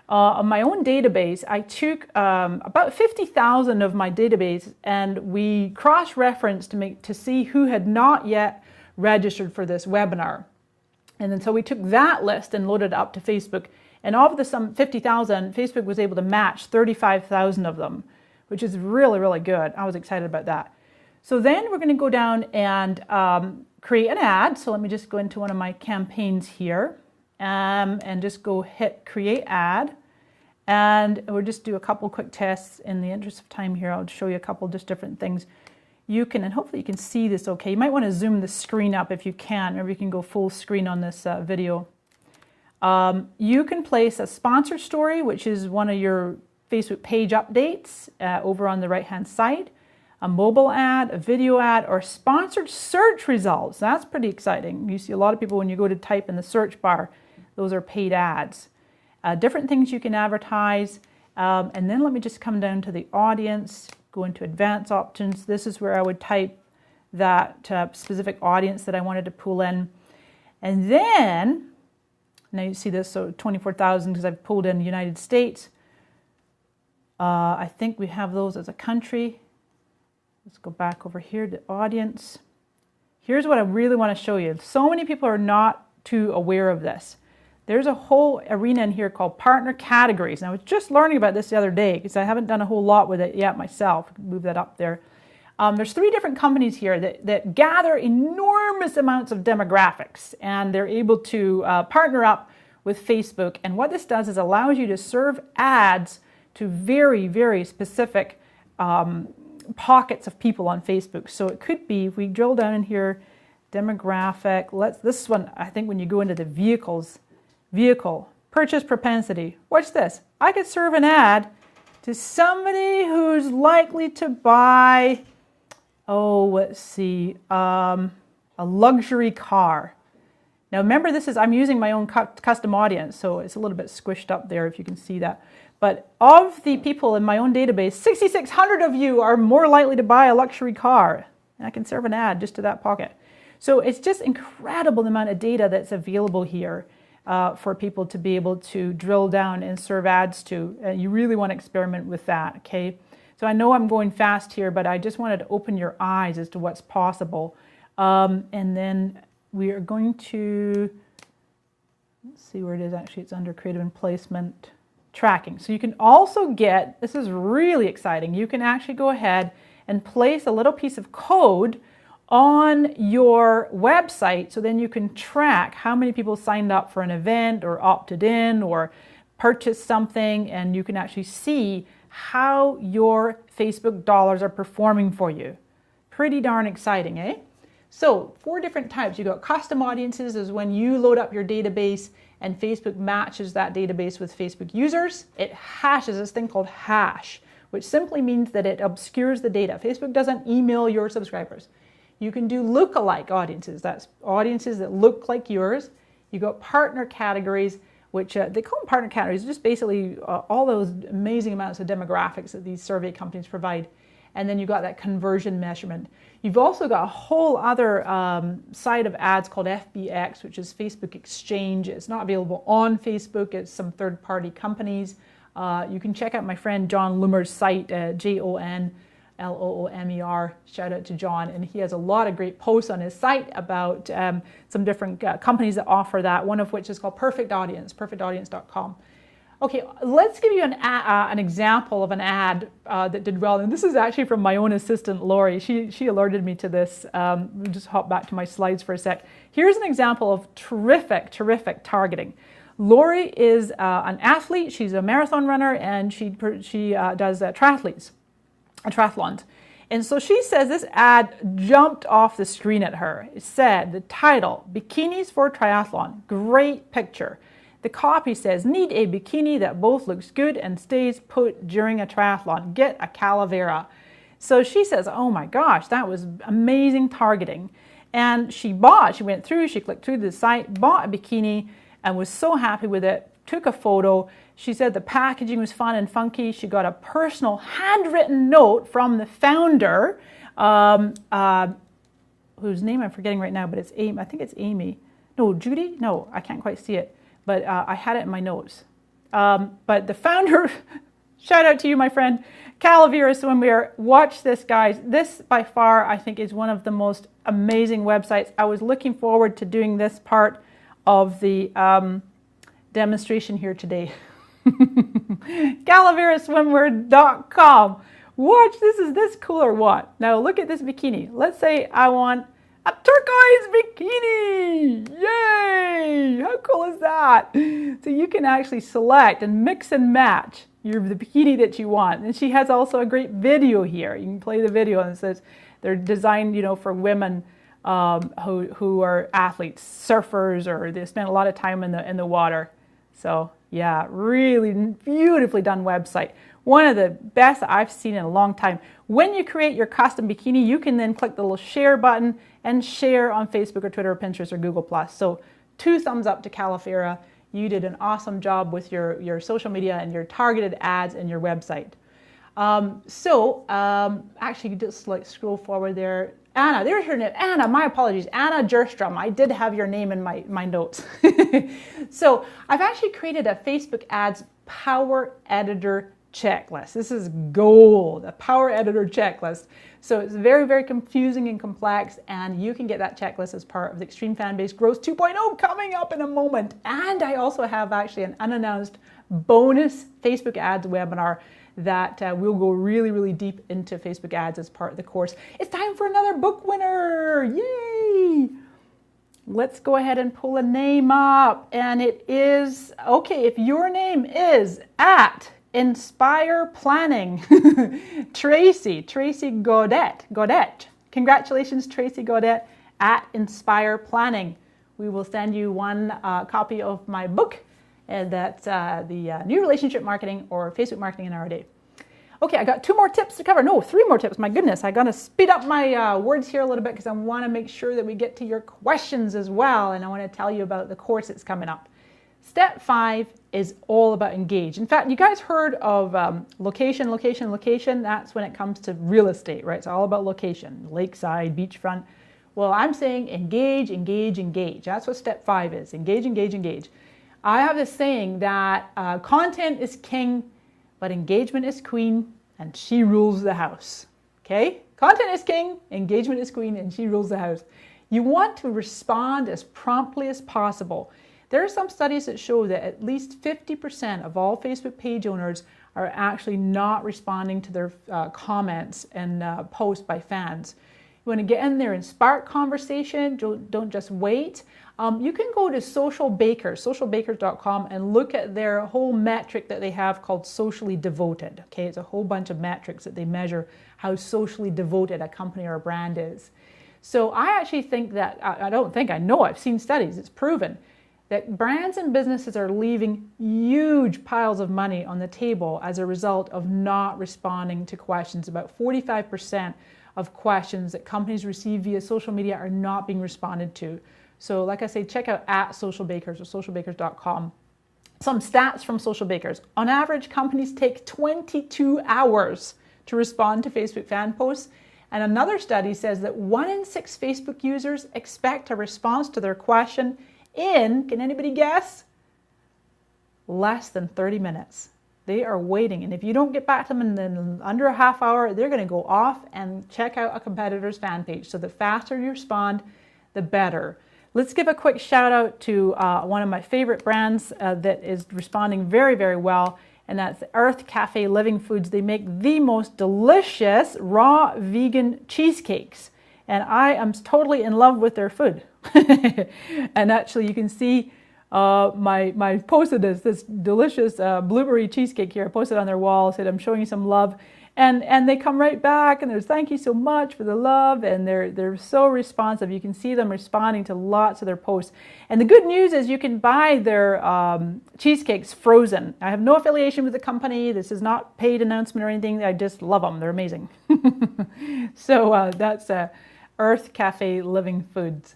on my own database, I took about 50,000 of my database, and we cross-referenced to see who had not yet registered for this webinar. And then so we took that list and loaded it up to Facebook. And of the some 50,000, Facebook was able to match 35,000 of them, which is really, really good. I was excited about that. So then we're going to go down and create an ad. So let me just go into one of my campaigns here and just go hit create ad. And we'll just do a couple quick tests in the interest of time here. I'll show you a couple just different things. you can, and hopefully you can see this okay. You might want to zoom the screen up if you can. Maybe you can go full screen on this video. You can place a sponsored story, which is one of your Facebook page updates over on the right-hand side, a mobile ad, a video ad, or sponsored search results. That's pretty exciting. You see a lot of people when you go to type in the search bar, those are paid ads. Different things you can advertise. And then let me just come down to the audience, go into advanced options. This is where I would type that specific audience that I wanted to pull in. And then, now you see this, so 24,000 because I've pulled in the United States. I think we have those as a country. Let's go back over here to audience. Here's what I really want to show you. So many people are not too aware of this. There's a whole arena in here called partner categories. And I was just learning about this the other day because I haven't done a whole lot with it yet myself. Move that up there. There's 3 different companies here that gather enormous amounts of demographics, and they're able to partner up with Facebook. And what this does is allows you to serve ads to very, very specific pockets of people on Facebook. So it could be, if we drill down in here, demographic, this one, I think when you go into the vehicle, purchase propensity. Watch this. I could serve an ad to somebody who's likely to buy, let's see, a luxury car. Now remember, I'm using my own custom audience, so it's a little bit squished up there if you can see that. But of the people in my own database, 6,600 of you are more likely to buy a luxury car. And I can serve an ad just to that pocket. So it's just incredible the amount of data that's available here for people to be able to drill down and serve ads to. And you really want to experiment with that, okay? So I know I'm going fast here, but I just wanted to open your eyes as to what's possible. And then we are going to, let's see where it is actually. It's under creative and placement tracking. So you can also get, this is really exciting, you can actually go ahead and place a little piece of code on your website, so then you can track how many people signed up for an event or opted in or purchased something, and you can actually see how your Facebook dollars are performing for you. Pretty darn exciting, eh? So 4 different types. You got custom audiences is when you load up your database and Facebook matches that database with Facebook users. It hashes this thing called hash, which simply means that it obscures the data. Facebook doesn't email your subscribers. You can do lookalike audiences. That's audiences that look like yours. You got partner categories, which they call them partner categories, just basically all those amazing amounts of demographics that these survey companies provide. And then you've got that conversion measurement. You've also got a whole other side of ads called FBX, which is Facebook Exchange. It's not available on Facebook. It's some third-party companies. You can check out my friend John Loomer's site, JonLoomer. Shout out to John. And he has a lot of great posts on his site about some different companies that offer that, one of which is called Perfect Audience, perfectaudience.com. Okay, let's give you an example of an ad that did well. And this is actually from my own assistant, Lori. She alerted me to this. Let me just hop back to my slides for a sec. Here's an example of terrific targeting. Lori is an athlete. She's a marathon runner, and she does triathlons. And so she says this ad jumped off the screen at her. It said, the title, Bikinis for Triathlon. Great picture. The copy says, need a bikini that both looks good and stays put during a triathlon. Get a Calavera. So she says, oh my gosh, that was amazing targeting. And she went through, she clicked through the site, bought a bikini, and was so happy with it, took a photo. She said the packaging was fun and funky. She got a personal handwritten note from the founder, whose name I'm forgetting right now, but it's Amy. I think it's Amy. No, Judy? No, I can't quite see it. But I had it in my notes. But the founder, shout out to you, my friend, Calavera Swimwear. Watch this, guys. This, by far, I think is one of the most amazing websites. I was looking forward to doing this part of the demonstration here today. CalaveraSwimwear.com. Watch, is this cool or what? Now look at this bikini. Let's say I want a turquoise bikini! Yay! How cool is that? So you can actually select and mix and match the bikini that you want. And she has also a great video here. You can play the video, and it says, They're designed, for women who are athletes, surfers, or they spend a lot of time in the water. So yeah, really beautifully done website. One of the best I've seen in a long time. When you create your custom bikini, you can then click the little share button and share on Facebook or Twitter or Pinterest or Google+. So 2 thumbs up to Califera. You did an awesome job with your social media and your targeted ads and your website. Actually, just scroll forward there. Anna, there's her name. Anna, my apologies. Anna Jerstrom. I did have your name in my notes. So I've actually created a Facebook ads power editor checklist. This is gold, a power editor checklist. So it's very, very confusing and complex, and you can get that checklist as part of the Extreme Fan Base Growth 2.0 coming up in a moment. And I also have actually an unannounced bonus Facebook ads webinar that we'll go really, really deep into Facebook ads as part of the course. It's time for another book winner. Yay! Let's go ahead and pull a name up. And it is, okay, if your name is at Inspire Planning, Tracy Godet. Congratulations, Tracy Godet at Inspire Planning. We will send you one copy of my book, and that's the New Relationship Marketing or Facebook Marketing in Our Day. Okay, I got 2 more tips to cover. No, 3 more tips. My goodness, I got to speed up my words here a little bit because I want to make sure that we get to your questions as well, and I want to tell you about the course that's coming up. Step 5 is all about engage. In fact, you guys heard of location. That's when it comes to real estate, right? It's all about location, lakeside, beachfront. Well, I'm saying engage. That's what step 5 is. Engage. I have this saying that content is king, but engagement is queen, and she rules the house. Okay? Content is king, engagement is queen, and she rules the house. You want to respond as promptly as possible. There are some studies that show that at least 50% of all Facebook page owners are actually not responding to their comments and posts by fans. You want to get in there and spark conversation. Don't just wait. You can go to Social Bakers, socialbakers.com, and look at their whole metric that they have called socially devoted. Okay, it's a whole bunch of metrics that they measure how socially devoted a company or a brand is. So I actually think that, I know I've seen studies, it's proven that brands and businesses are leaving huge piles of money on the table as a result of not responding to questions. About 45% of questions that companies receive via social media are not being responded to. So like I say, check out at Social Bakers or socialbakers.com. Some stats from Social Bakers. On average, companies take 22 hours to respond to Facebook fan posts. And another study says that 1 in 6 Facebook users expect a response to their question in, can anybody guess? Less than 30 minutes. They are waiting. And if you don't get back to them in under a half hour, they're going to go off and check out a competitor's fan page. So the faster you respond, the better. Let's give a quick shout out to one of my favorite brands that is responding very, very well, and that's Earth Cafe Living Foods. They make the most delicious raw vegan cheesecakes, and I am totally in love with their food. And actually, you can see my posted this delicious blueberry cheesecake here. I posted on their wall, said I'm showing you some love. And they come right back and there's thank you so much for the love, and they're so responsive. You can see them responding to lots of their posts. And the good news is you can buy their cheesecakes frozen. I have no affiliation with the company. This is not paid announcement or anything. I just love them. They're amazing. So that's Earth Cafe Living Foods.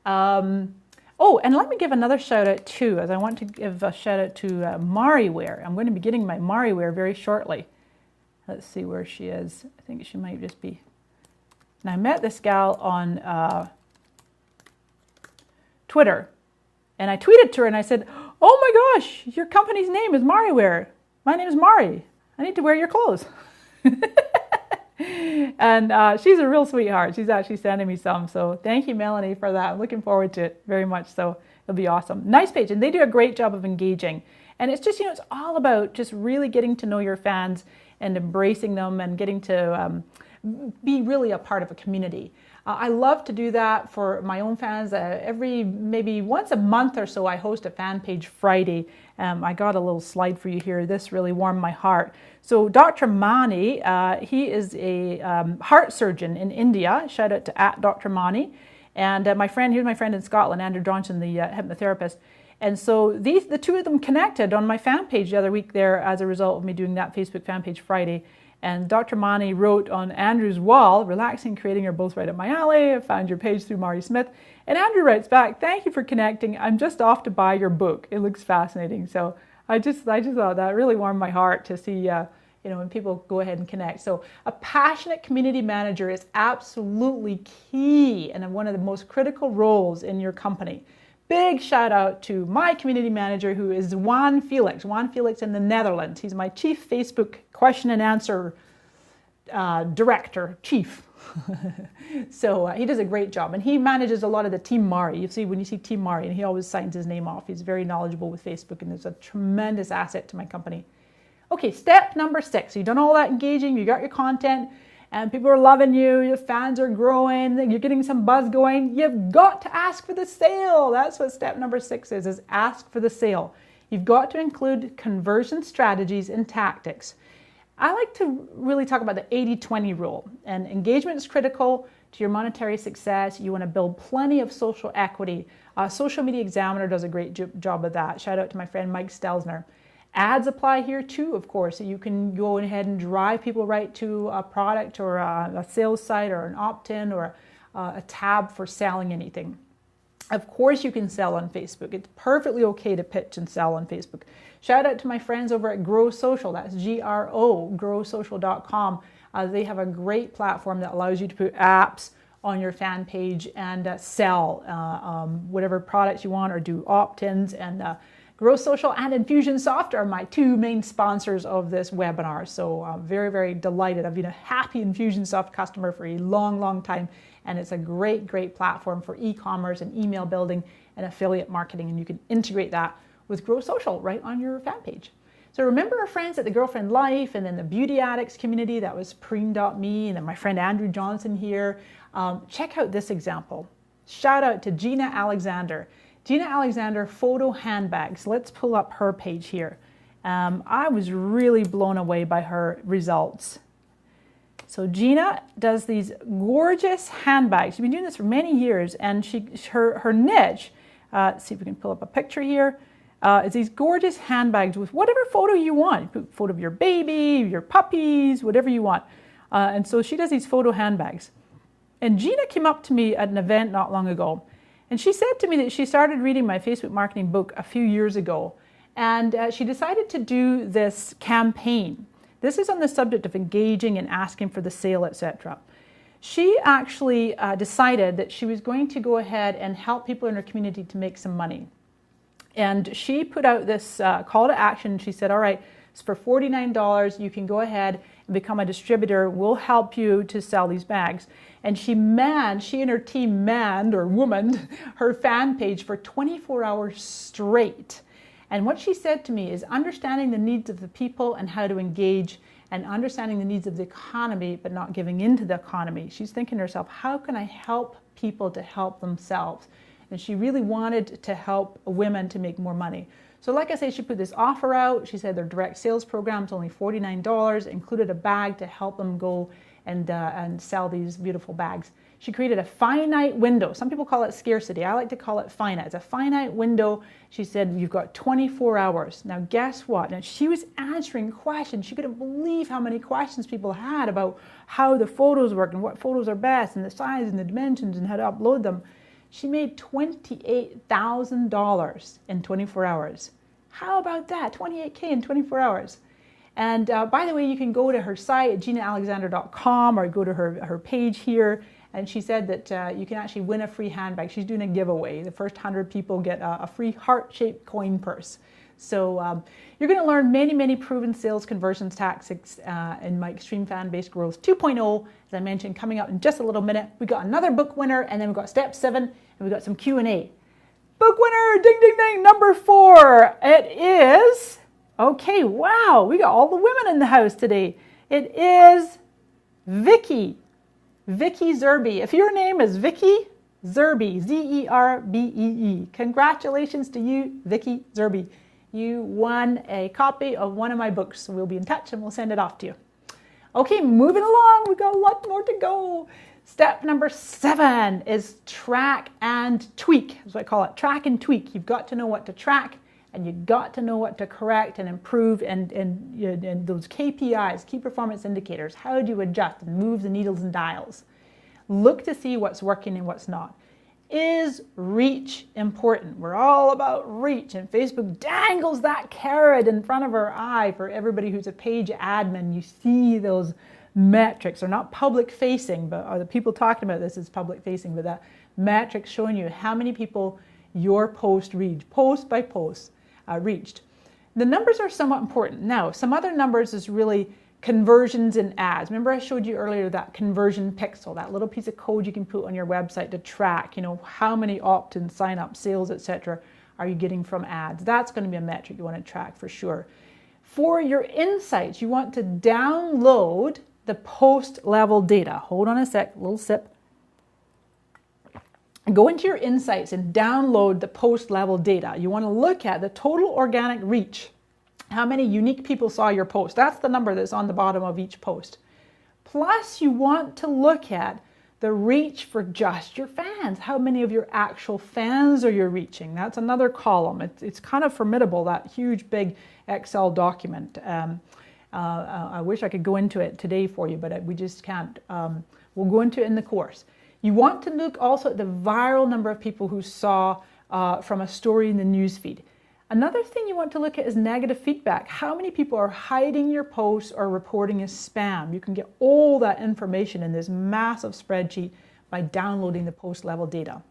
Oh, and let me give another shout out too, as I want to give a shout out to Mariware. I'm going to be getting my Mariware very shortly. Let's see where she is. I think she might just be. And I met this gal on Twitter. And I tweeted to her and I said, oh my gosh, your company's name is Mariware. My name is Mari. I need to wear your clothes. And she's a real sweetheart. She's actually sending me some. So thank you, Melanie, for that. I'm looking forward to it very much. So it'll be awesome. Nice page. And they do a great job of engaging. And it's just, it's all about just really getting to know your fans and embracing them and getting to be really a part of a community. I love to do that for my own fans. Maybe once a month or so, I host a fan page Friday, I got a little slide for you here. This really warmed my heart. So Dr. Mani, he is a heart surgeon in India. Shout out to @Dr. Mani. And here's my friend in Scotland, Andrew Johnson, the hypnotherapist. And so the two of them connected on my fan page the other week there as a result of me doing that Facebook fan page Friday. And Dr. Mani wrote on Andrew's wall, "Relaxing, creating are both right up my alley. I found your page through Mari Smith." And Andrew writes back, "Thank you for connecting. I'm just off to buy your book. It looks fascinating." So I just thought that really warmed my heart to see, when people go ahead and connect. So a passionate community manager is absolutely key and one of the most critical roles in your company. Big shout out to my community manager, who is Juan Felix. Juan Felix in the Netherlands. He's my chief Facebook question and answer director, chief. So he does a great job, and he manages a lot of the Team Mari. You see, when you see Team Mari, and he always signs his name off. He's very knowledgeable with Facebook, and is a tremendous asset to my company. Okay, step number 6. You've done all that engaging, you got your content, and people are loving you, your fans are growing, you're getting some buzz going. You've got to ask for the sale. That's what step number 6 is ask for the sale. You've got to include conversion strategies and tactics. I like to really talk about the 80-20 rule, and engagement is critical to your monetary success. You want to build plenty of social equity. Social Media Examiner does a great job of that. Shout out to my friend Mike Stelzner. Ads apply here too, of course. So you can go ahead and drive people right to a product or a sales site or an opt-in or a tab for selling anything. Of course you can sell on Facebook. It's perfectly okay to pitch and sell on Facebook. Shout out to my friends over at Grow Social. That's growsocial.com. They have a great platform that allows you to put apps on your fan page and sell whatever products you want or do opt-ins. And Grow Social and Infusionsoft are my two main sponsors of this webinar. So I'm very, very delighted. I've been a happy Infusionsoft customer for a long, long time. And it's a great, great platform for e-commerce and email building and affiliate marketing. And you can integrate that with Grow Social right on your fan page. So remember our friends at the Girlfriend Life and then the Beauty Addicts community. That was Preen.me, and then my friend Andrew Johnson here. Check out this example. Shout out to Gina Alexander. Gina Alexander Photo Handbags. Let's pull up her page here. I was really blown away by her results. So Gina does these gorgeous handbags. She's been doing this for many years, and her niche, let's see if we can pull up a picture here, is these gorgeous handbags with whatever photo you want. You put a photo of your baby, your puppies, whatever you want. And so she does these photo handbags. And Gina came up to me at an event not long ago, and she said to me that she started reading my Facebook marketing book a few years ago, and she decided to do this campaign. This is on the subject of engaging and asking for the sale, etc. She actually decided that she was going to go ahead and help people in her community to make some money. And she put out this call to action. She said, all right, it's for $49. You can go ahead and become a distributor. We'll help you to sell these bags. And she and her team womaned her fan page for 24 hours straight. And what she said to me is understanding the needs of the people and how to engage, and understanding the needs of the economy, but not giving into the economy. She's thinking to herself, how can I help people to help themselves? And she really wanted to help women to make more money. So like I say, she put this offer out. She said their direct sales program's only $49, included a bag to help them go and sell these beautiful bags. She created a finite window. Some people call it scarcity. I like to call it finite. It's a finite window. She said, you've got 24 hours. Now, guess what? Now, she was answering questions. She couldn't believe how many questions people had about how the photos work and what photos are best and the size and the dimensions and how to upload them. She made $28,000 in 24 hours. How about that? 28K in 24 hours. And by the way, you can go to her site at GinaAlexander.com or go to her page here. And she said that you can actually win a free handbag. She's doing a giveaway. The first 100 people get a free heart-shaped coin purse. So you're going to learn many, many proven sales conversions tactics in my Extreme Fan Base Growth 2.0, as I mentioned, coming up in just a little minute. We got another book winner, and then we've got step 7, and we've got some Q&A. Book winner, ding, ding, ding, number 4. It is, okay, wow, we got all the women in the house today. It is Vicky Zerbee. If your name is Vicky Zerbee, Zerbee, congratulations to you, Vicky Zerbee. you won a copy of one of my books. So we'll be in touch and we'll send it off to you. Okay, moving along. We've got a lot more to go. Step number 7 is track and tweak. That's what I call it, track and tweak. You've got to know what to track and you've got to know what to correct and improve and those KPIs, key performance indicators. How do you adjust and move the needles and dials? Look to see what's working and what's not. Is reach important? We're all about reach, and Facebook dangles that carrot in front of our eye for everybody who's a page admin. You see those metrics. They're not public facing, but are the people talking about this is public facing, but that metrics showing you how many people your post reached, post by post reached. The numbers are somewhat important. Now, some other numbers is really conversions in ads. Remember I showed you earlier that conversion pixel, that little piece of code you can put on your website to track, how many opt-in, sign-up, sales, etc. are you getting from ads. That's going to be a metric you want to track for sure. For your insights, you want to download the post level data. Hold on a sec, a little sip. Go into your insights and download the post level data. You want to look at the total organic reach. How many unique people saw your post? That's the number that's on the bottom of each post. Plus, you want to look at the reach for just your fans. How many of your actual fans are you reaching? That's another column. It's kind of formidable, that huge, big Excel document. I wish I could go into it today for you, but we just can't. We'll go into it in the course. You want to look also at the viral number of people who saw from a story in the newsfeed. Another thing you want to look at is negative feedback. How many people are hiding your posts or reporting as spam? You can get all that information in this massive spreadsheet by downloading the post level data.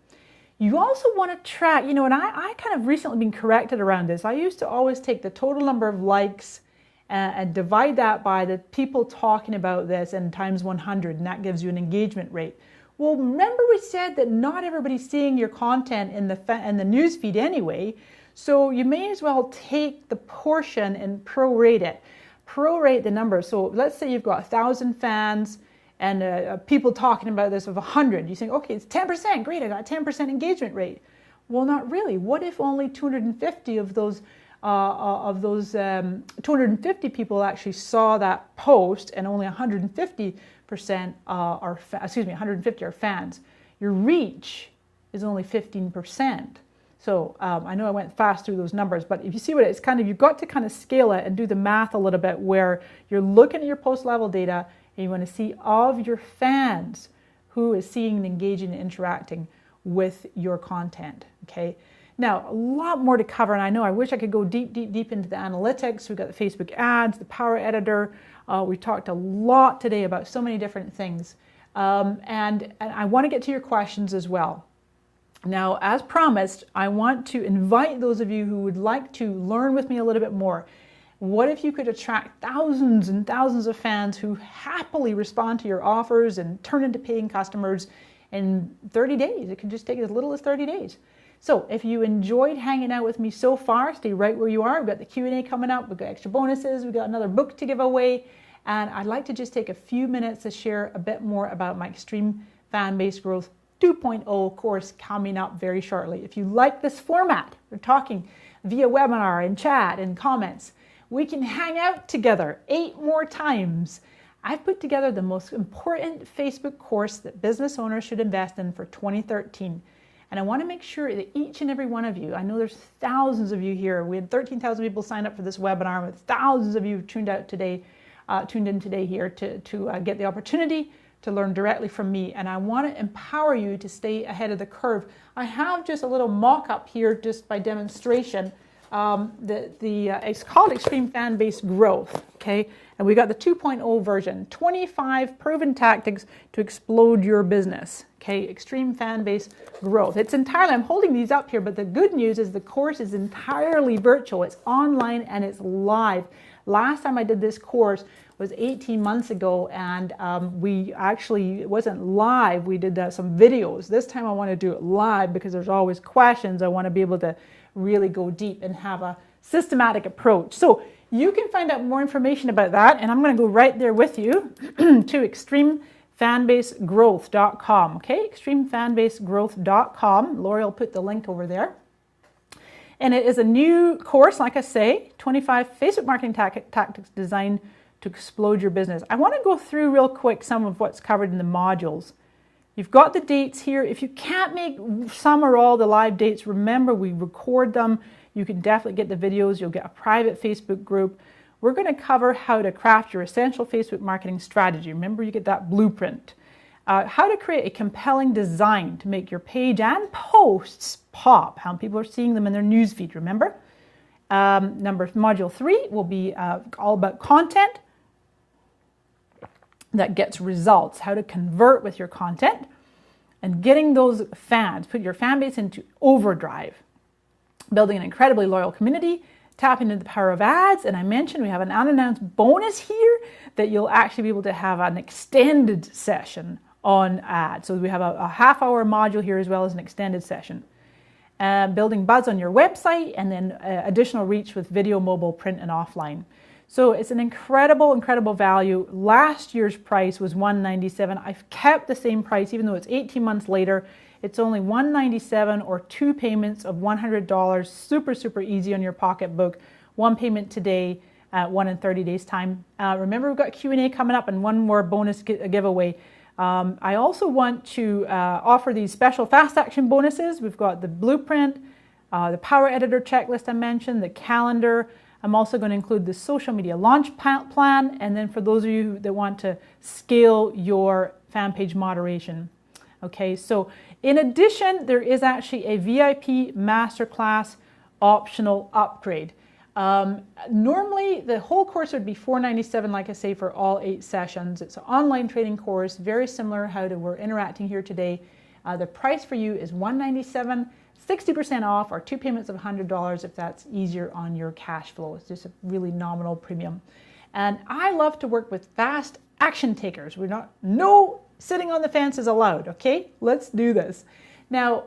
You also want to track, and I kind of recently been corrected around this. I used to always take the total number of likes and divide that by the people talking about this and times 100, and that gives you an engagement rate. Well, remember we said that not everybody's seeing your content in the newsfeed anyway. So you may as well take the portion and prorate it. Prorate the number. So let's say you've got 1,000 fans and people talking about this of 100. You think, okay, it's 10%. Great, I got a 10% engagement rate. Well, not really. What if only 250 of those 250 people actually saw that post and only 150% are 150 are fans? Your reach is only 15%. So I know I went fast through those numbers, but if you see what it's you've got to kind of scale it and do the math a little bit where you're looking at your post level data and you want to see of your fans who is seeing and engaging and interacting with your content, okay? Now, a lot more to cover, and I know I wish I could go deep into the analytics. We've got the Facebook ads, the Power Editor. We talked a lot today about so many different things. And I want to get to your questions as well. Now, as promised, I want to invite those of you who would like to learn with me a little bit more. What if you could attract thousands and thousands of fans who happily respond to your offers and turn into paying customers in 30 days? It can just take as little as 30 days. So if you enjoyed hanging out with me so far, stay right where you are. We've got the Q&A coming up. We've got extra bonuses. We've got another book to give away. And I'd like to just take a few minutes to share a bit more about my Extreme Fan-Based Growth 2.0 course coming up very shortly. If you like this format, we're talking via webinar and chat and comments. We can hang out together 8 more times. I've put together the most important Facebook course that business owners should invest in for 2013. And I want to make sure that each and every one of you, I know there's thousands of you here. We had 13,000 people sign up for this webinar, with thousands of you tuned in today here to get the opportunity to learn directly from me, and I want to empower you to stay ahead of the curve. I have just a little mock-up here just by demonstration. It's called Extreme Fan-Based Growth, okay? And we got the 2.0 version, 25 proven tactics to explode your business, okay? Extreme Fan-Based Growth. It's entirely, I'm holding these up here, but the good news is the course is entirely virtual. It's online and it's live. Last time I did this course was 18 months ago, and it wasn't live. We did some videos. This time I want to do it live because there's always questions. I want to be able to really go deep and have a systematic approach. So you can find out more information about that, and I'm going to go right there with you to extremefanbasegrowth.com, okay? extremefanbasegrowth.com. Lori will put the link over there. And it is a new course, like I say, 25 Facebook marketing tactics designed to explode your business. I want to go through real quick some of what's covered in the modules. You've got the dates here. If you can't make some or all the live dates, remember we record them. You can definitely get the videos. You'll get a private Facebook group. We're going to cover how to craft your essential Facebook marketing strategy. Remember, you get that blueprint. How to create a compelling design to make your page and posts pop, how people are seeing them in their newsfeed, remember? Module 3 will be all about content that gets results, how to convert with your content and getting those fans, put your fan base into overdrive, building an incredibly loyal community, tapping into the power of ads. And I mentioned we have an unannounced bonus here that you'll actually be able to have an extended session on ads. So we have a half-hour module here as well as an extended session. Building buzz on your website, and then additional reach with video, mobile, print, and offline. So it's an incredible, incredible value. Last year's price was $197. I've kept the same price, even though it's 18 months later. It's only $197 or 2 payments of $100. Super, super easy on your pocketbook. 1 payment today, 1 in 30 days time. Remember, we've got Q&A coming up and one more bonus giveaway. I also want to offer these special fast action bonuses. We've got the blueprint, the power editor checklist I mentioned, the calendar. I'm also going to include the social media launch plan, and then for those of you that want to scale your fan page moderation. Okay, so in addition, there is actually a VIP masterclass optional upgrade. Normally, the whole course would be $497, like I say, for all 8 sessions. It's an online training course, very similar how we're interacting here today. The price for you is $197, 60% off, or 2 payments of $100 if that's easier on your cash flow. It's just a really nominal premium. And I love to work with fast action takers. No sitting on the fence is allowed, okay? Let's do this. Now,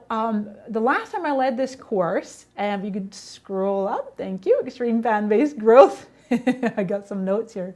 the last time I led this course, if you could scroll up, thank you, Extreme Fan Base Growth. I got some notes here.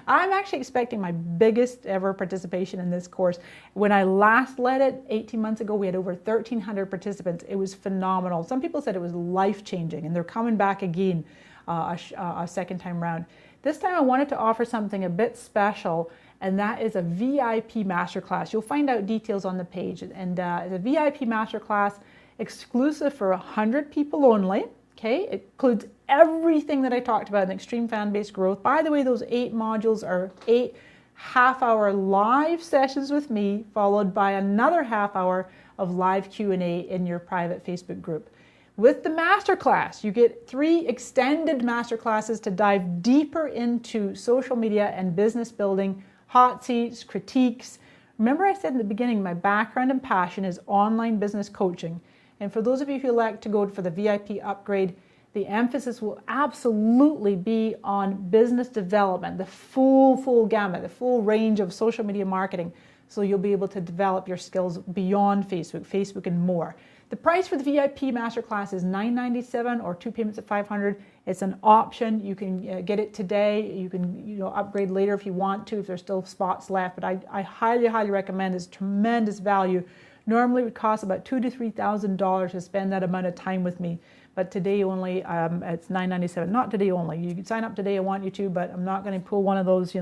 I'm actually expecting my biggest ever participation in this course. When I last led it 18 months ago, we had over 1,300 participants. It was phenomenal. Some people said it was life-changing, and they're coming back again a second time round. This time I wanted to offer something a bit special, and that is a VIP masterclass. You'll find out details on the page. And it's a VIP masterclass exclusive for 100 people only. Okay, it includes everything that I talked about in Extreme Fan Base Growth. By the way, those 8 modules are 8 half-hour live sessions with me, followed by another half-hour of live Q&A in your private Facebook group. With the masterclass, you get 3 extended masterclasses to dive deeper into social media and business building, hot seats, critiques. Remember I said in the beginning, my background and passion is online business coaching. And for those of you who like to go for the VIP upgrade, the emphasis will absolutely be on business development, the full gamut, the full range of social media marketing. So you'll be able to develop your skills beyond Facebook and more. The price for the VIP masterclass is $997 or 2 payments of $500. It's an option. You can get it today. You can upgrade later if you want to, if there's still spots left. But I highly, highly recommend. It's tremendous value. Normally it would cost about $2,000 to $3,000 to spend that amount of time with me. But today only, it's $997. Not today only. You can sign up today, I want you to, but I'm not going to pull one of those,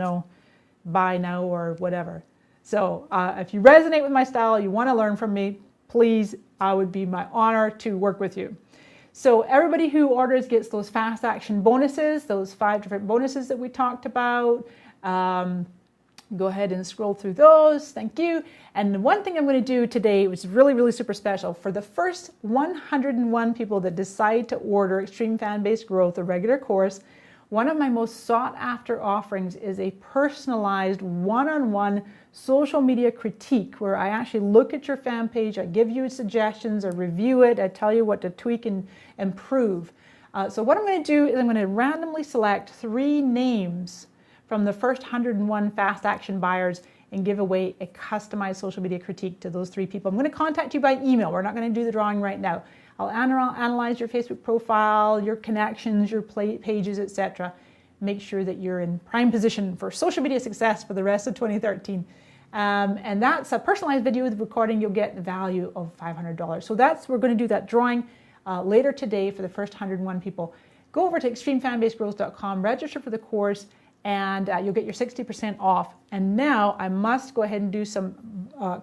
buy now or whatever. So if you resonate with my style, you want to learn from me, please, I would be my honor to work with you. So everybody who orders gets those fast action bonuses, those 5 different bonuses that we talked about. Go ahead and scroll through those. Thank you. And the one thing I'm going to do today, which is really, really super special, for the first 101 people that decide to order Extreme Fan Base Growth, a regular course, one of my most sought after offerings is a personalized one-on-one social media critique where I actually look at your fan page, I give you suggestions, I review it, I tell you what to tweak and improve. So what I'm going to do is I'm going to randomly select 3 names from the first 101 fast action buyers and give away a customized social media critique to those 3 people. I'm going to contact you by email. We're not going to do the drawing right now. I'll analyze your Facebook profile, your connections, your pages, etc. Make sure that you're in prime position for social media success for the rest of 2013. And that's a personalized video with recording. You'll get the value of $500. So we're going to do that drawing. later today for the first 101 people. Go over to extremefanbasegrowth.com, register for the course, and you'll get your 60% off. And now I must go ahead and do some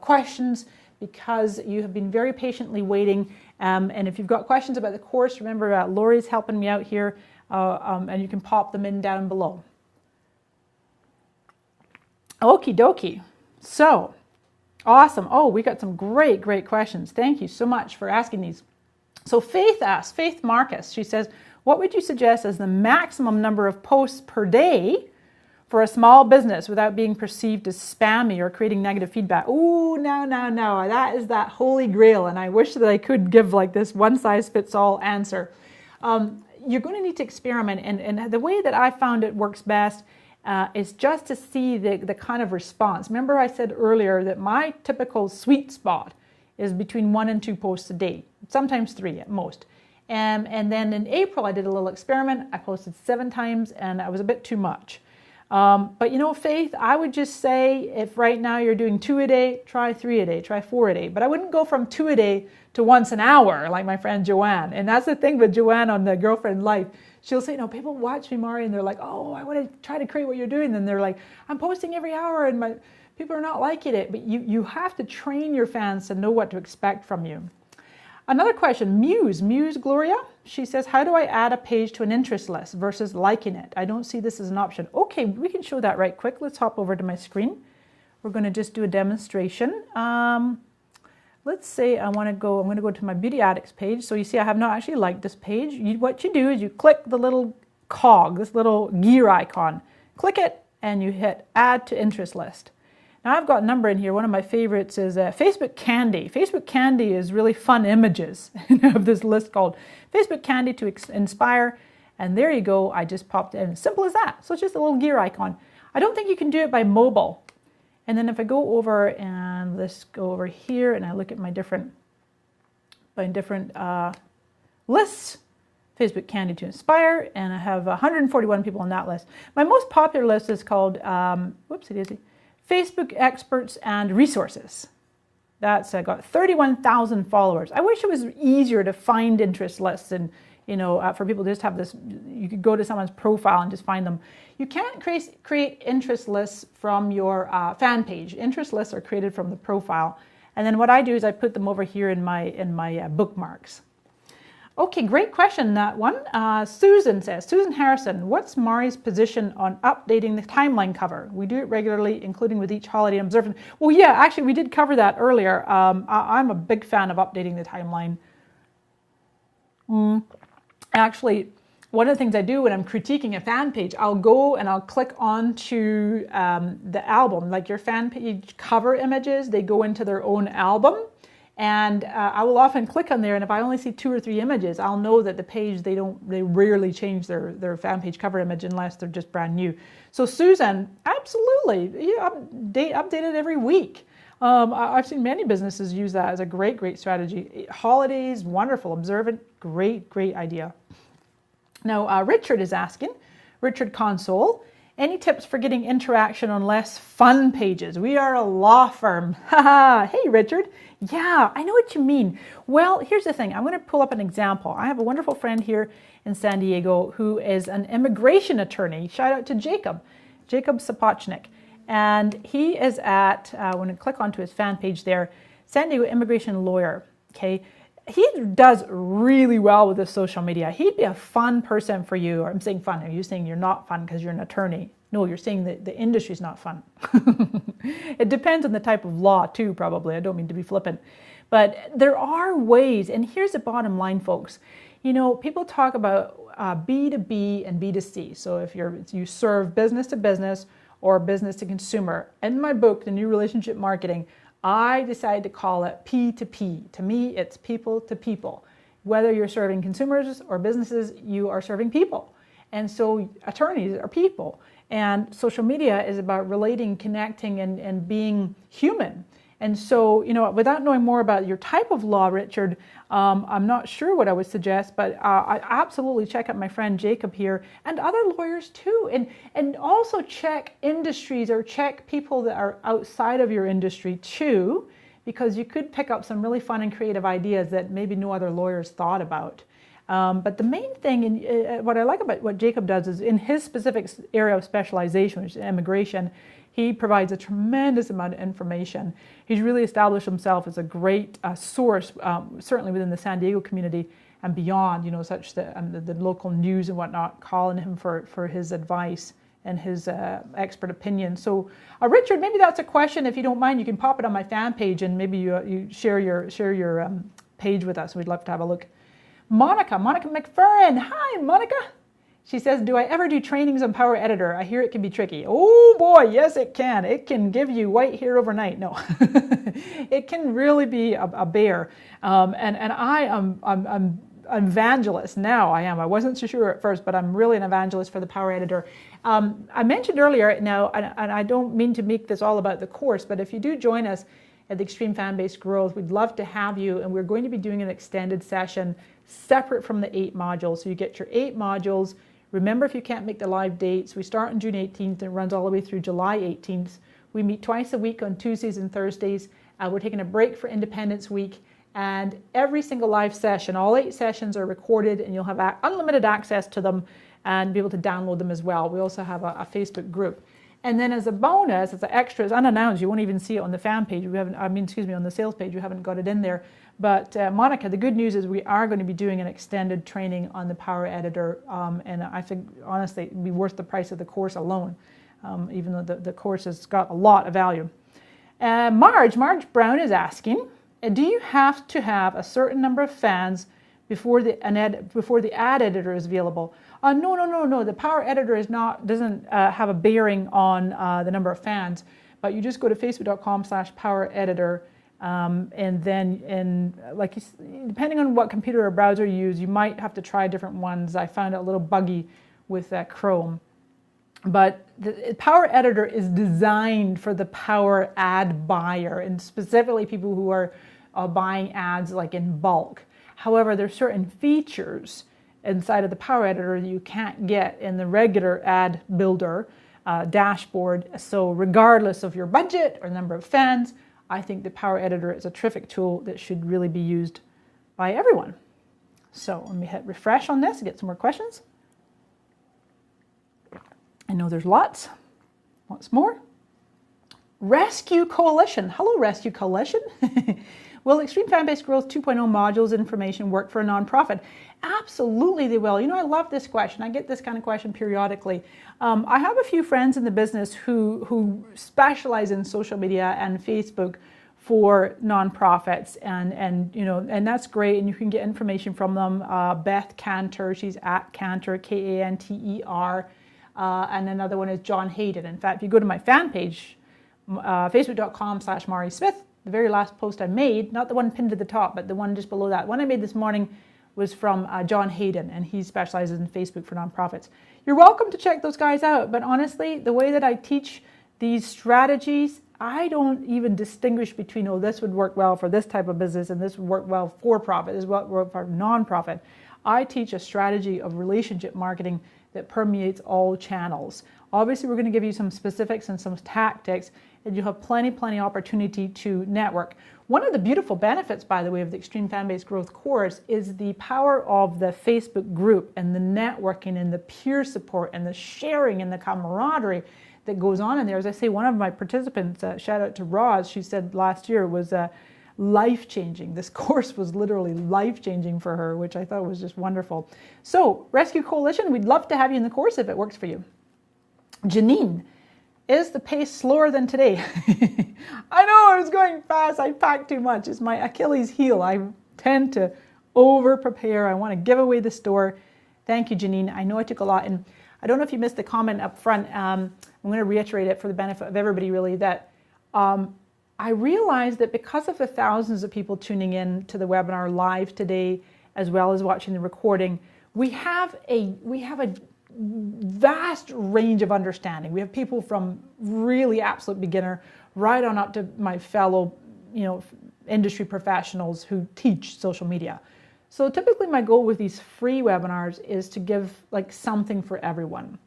questions because you have been very patiently waiting. And if you've got questions about the course, remember Lori's helping me out here, and you can pop them in down below. Okie dokie. So, awesome. Oh, we got some great questions. Thank you so much for asking these. So Faith asks, Faith Marcus, she says, what would you suggest as the maximum number of posts per day for a small business without being perceived as spammy or creating negative feedback? Ooh, no. That is that holy grail. And I wish that I could give like this one-size-fits-all answer. You're going to need to experiment. And the way that I found it works best is just to see the kind of response. Remember I said earlier that my typical sweet spot is between 1 and 2 posts a day, sometimes 3 at most. And then in April, I did a little experiment. I posted 7 times and it was a bit too much. But you know, Faith, I would just say if right now you're doing 2 a day, try 3 a day, try 4 a day. But I wouldn't go from 2 a day to once an hour like my friend Joanne. And that's the thing with Joanne on the Girlfriend Life. She'll say, no, people watch me, Mari, and they're like, oh, I want to try to create what you're doing. And they're like, I'm posting every hour and my people are not liking it. But you have to train your fans to know what to expect from you. Another question, Muse Gloria, she says, how do I add a page to an interest list versus liking it? I don't see this as an option. Okay, we can show that right quick. Let's hop over to my screen. We're going to just do a demonstration. Let's say I'm going to go to my Beauty Addicts page. So you see I have not actually liked this page. What you do is you click the little cog, this little gear icon. Click it and you hit add to interest list. Now I've got a number in here. One of my favorites is Facebook Candy. Facebook Candy is really fun images. I have this list called Facebook Candy to inspire. And there you go. I just popped it in. Simple as that. So it's just a little gear icon. I don't think you can do it by mobile. And then if I go over and let's go over here and I look at my different lists, Facebook Candy to Inspire, and I have 141 people on that list. My most popular list is called, Facebook Experts and Resources. That's got 31,000 followers. I wish it was easier to find interest lists and, for people to just have this, you could go to someone's profile and just find them. You can't create interest lists from your fan page. Interest lists are created from the profile. And then what I do is I put them over here in my bookmarks. Okay, great question, that one. Susan Harrison, what's Mari's position on updating the timeline cover? We do it regularly, including with each holiday observance. Well, yeah, actually, we did cover that earlier. I'm a big fan of updating the timeline. Actually, one of the things I do when I'm critiquing a fan page, I'll go and I'll click onto the album. Like your fan page cover images, they go into their own album. And I will often click on there, and if I only see 2 or 3 images, I'll know that the page, they rarely change their fan page cover image unless they're just brand new. So Susan, absolutely, update it every week. I've seen many businesses use that as a great strategy. Holidays, wonderful, observant, great idea. Now Richard is asking, Richard Console, any tips for getting interaction on less fun pages? We are a law firm. Hey, Richard. Yeah, I know what you mean. Well, here's the thing. I'm going to pull up an example. I have a wonderful friend here in San Diego who is an immigration attorney. Shout out to Jacob Sapochnik. And he is at, when I click onto his fan page there, San Diego immigration lawyer. Okay. He does really well with the social media. He'd be a fun person for you. Or I'm saying fun. Are you saying you're not fun because you're an attorney? No, you're saying that the industry's not fun. It depends on the type of law too, probably. I don't mean to be flippant. But there are ways, and here's the bottom line, folks. People talk about B2B and B2C. So if you serve business to business or business to consumer. In my book, The New Relationship Marketing, I decided to call it P2P. To me, it's people to people. Whether you're serving consumers or businesses, you are serving people. And so attorneys are people. And social media is about relating, connecting, and being human. And so, without knowing more about your type of law, Richard, I'm not sure what I would suggest, but I absolutely check out my friend Jacob here and other lawyers too. And also check industries or check people that are outside of your industry too, because you could pick up some really fun and creative ideas that maybe no other lawyers thought about. But the main thing, what I like about what Jacob does is in his specific area of specialization, which is immigration, he provides a tremendous amount of information. He's really established himself as a great source, certainly within the San Diego community and beyond, such that the local news and whatnot calling him for his advice and his expert opinion. So, Richard, maybe that's a question. If you don't mind, you can pop it on my fan page, and maybe you share your page with us. We'd love to have a look. Monica McFerrin. Hi, Monica. She says, do I ever do trainings on Power Editor? I hear it can be tricky. Oh boy, yes it can. It can give you white hair overnight. No, it can really be a bear. And I am I'm evangelist now. I wasn't so sure at first, but I'm really an evangelist for the Power Editor. I mentioned earlier now, and I don't mean to make this all about the course, but if you do join us at the Extreme Fan-Based Growth, we'd love to have you, and we're going to be doing an extended session separate from the 8 modules. So you get your 8 modules. Remember, if you can't make the live dates, we start on June 18th and it runs all the way through July 18th. We meet twice a week on Tuesdays and Thursdays. We're taking a break for Independence Week, and every single live session, all 8 sessions are recorded, and you'll have unlimited access to them and be able to download them as well. We also have a Facebook group. And then as a bonus, as an extra, it's unannounced, you won't even see it on the fan page. On the sales page, we haven't got it in there. But Monica, the good news is we are going to be doing an extended training on the Power Editor, and I think, honestly, it would be worth the price of the course alone, even though the course has got a lot of value. Marge Brown is asking, do you have to have a certain number of fans before the ad editor is available? No. The Power Editor doesn't have a bearing on the number of fans, but you just go to facebook.com/powereditor, and then depending on what computer or browser you use, you might have to try different ones. I found it a little buggy with Chrome. But the Power Editor is designed for the Power ad buyer, and specifically people who are buying ads like in bulk. However, there's certain features inside of the Power Editor that you can't get in the regular ad builder dashboard. So regardless of your budget or number of fans, I think the Power Editor is a terrific tool that should really be used by everyone. So let me hit refresh on this and get some more questions. I know there's lots more. Rescue Coalition. Hello, Rescue Coalition. Will Extreme Fan-Based Growth 2.0 modules information work for a nonprofit? Absolutely they will. I love this question. I get this kind of question periodically. I have a few friends in the business who specialize in social media and Facebook for nonprofits, and that's great, and you can get information from them. Beth Cantor, she's at Cantor, Kanter, and another one is John Hayden. In fact, if you go to my fan page, facebook.com/Mari Smith, the very last post I made, not the one pinned to the top, but the one just below that, one I made this morning was from John Hayden, and he specializes in Facebook for nonprofits. You're welcome to check those guys out, but honestly, the way that I teach these strategies, I don't even distinguish between, this would work well for this type of business and this would work well for profit, this would work for nonprofit. I teach a strategy of relationship marketing that permeates all channels. Obviously, we're going to give you some specifics and some tactics, and you have plenty opportunity to network. One of the beautiful benefits, by the way, of the Extreme Fan-Based Growth course is the power of the Facebook group and the networking and the peer support and the sharing and the camaraderie that goes on in there. As I say, one of my participants, shout out to Roz, she said last year was life-changing. This course was literally life-changing for her, which I thought was just wonderful. So, Rescue Coalition, we'd love to have you in the course if it works for you. Janine, is the pace slower than today? I know I was going fast. I packed too much. It's my Achilles heel. I tend to over-prepare. I want to give away the store. Thank you, Janine. I know I took a lot. And I don't know if you missed the comment up front. I'm going to reiterate it for the benefit of everybody, really, that I realized that because of the thousands of people tuning in to the webinar live today, as well as watching the recording, we have a vast range of understanding. We have people from really absolute beginner right on up to my fellow, industry professionals who teach social media. So typically my goal with these free webinars is to give something for everyone.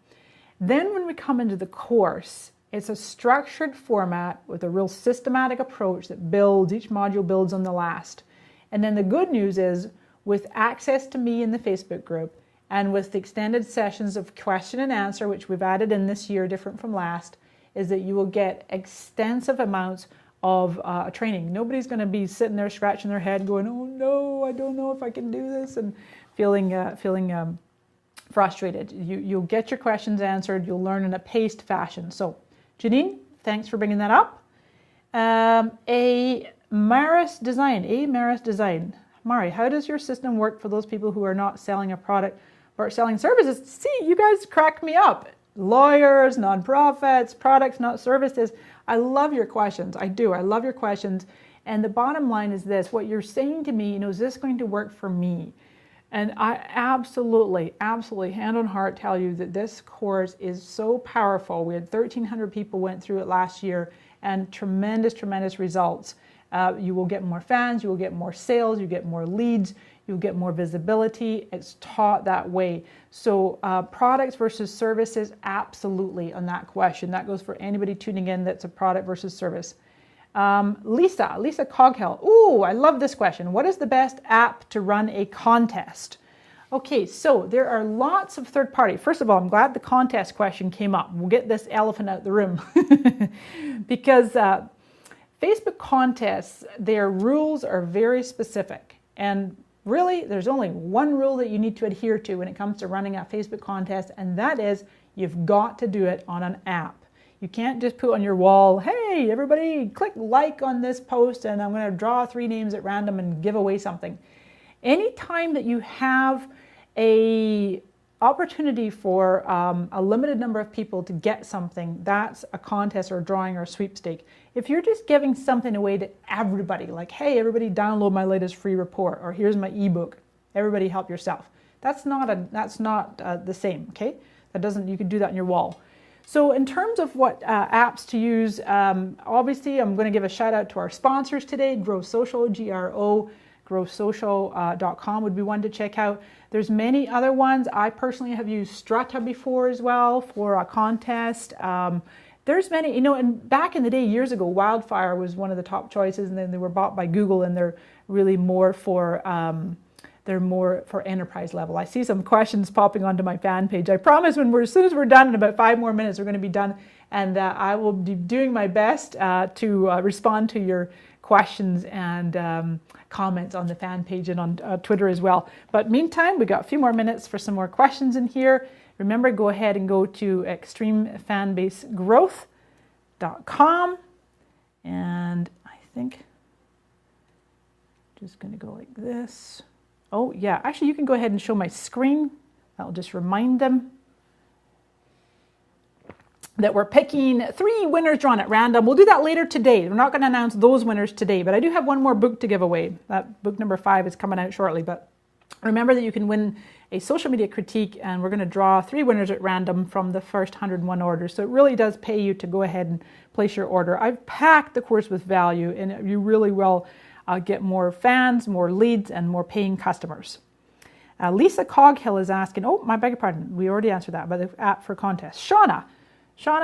Then when we come into the course, It's a structured format with a real systematic approach that builds, each module builds on the last. And then the good news is, with access to me in the Facebook group and with the extended sessions of question and answer, which we've added in this year, different from last, is that you will get extensive amounts of training. Nobody's going to be sitting there scratching their head going, oh no, I don't know if I can do this, and feeling frustrated. You'll get your questions answered. You'll learn in a paced fashion. So Janine, thanks for bringing that up. A Maris Design. Mari, how does your system work for those people who are not selling a product but selling services? See, you guys crack me up. Lawyers, nonprofits, products, not services. I love your questions. I do. I love your questions. And the bottom line is this. What you're saying to me, is this going to work for me? And I absolutely, hand on heart tell you that this course is so powerful. We had 1,300 people went through it last year and tremendous results. You will get more fans, you will get more sales, you get more leads, you'll get more visibility. It's taught that way. So products versus services, absolutely on that question. That goes for anybody tuning in that's a product versus service. Lisa Coghill. Ooh, I love this question. What is the best app to run a contest? Okay, so there are lots of third party. First of all, I'm glad the contest question came up. We'll get this elephant out of the room because Facebook contests, their rules are very specific. And really, there's only one rule that you need to adhere to when it comes to running a Facebook contest, and that is you've got to do it on an app. You can't just put on your wall, hey, everybody, click like on this post, and I'm going to draw 3 names at random and give away something. Anytime that you have a opportunity for a limited number of people to get something, that's a contest or a drawing or a sweepstake. If you're just giving something away to everybody, like, hey, everybody download my latest free report, or here's my ebook, everybody help yourself. That's not the same, okay? You can do that on your wall. So in terms of what apps to use, obviously I'm going to give a shout out to our sponsors today, Grow Social, growsocial.com would be one to check out. There's many other ones. I personally have used Strata before as well for a contest. There's many, and back in the day, years ago, Wildfire was one of the top choices, and then they were bought by Google, and they're really more for enterprise level. I see some questions popping onto my fan page. I promise as soon as we're done, in about 5 more minutes, we're going to be done, and I will be doing my best to respond to your questions and comments on the fan page and on Twitter as well. But meantime, we got a few more minutes for some more questions in here. Remember, go ahead and go to extremefanbasegrowth.com, and I think just going to go like this. Oh yeah, actually you can go ahead and show my screen. That'll just remind them that we're picking 3 winners drawn at random. We'll do that later today. We're not going to announce those winners today, but I do have one more book to give away. That book number 5 is coming out shortly, but remember that you can win a social media critique, and we're going to draw 3 winners at random from the first 101 orders. So it really does pay you to go ahead and place your order. I've packed the course with value, and you really will get more fans, more leads, and more paying customers. Lisa Coghill is asking, oh, my beg your pardon, we already answered that, but the app for contests. Shauna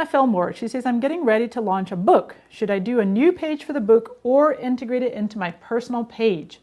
Fillmore, she says, I'm getting ready to launch a book. Should I do a new page for the book or integrate it into my personal page?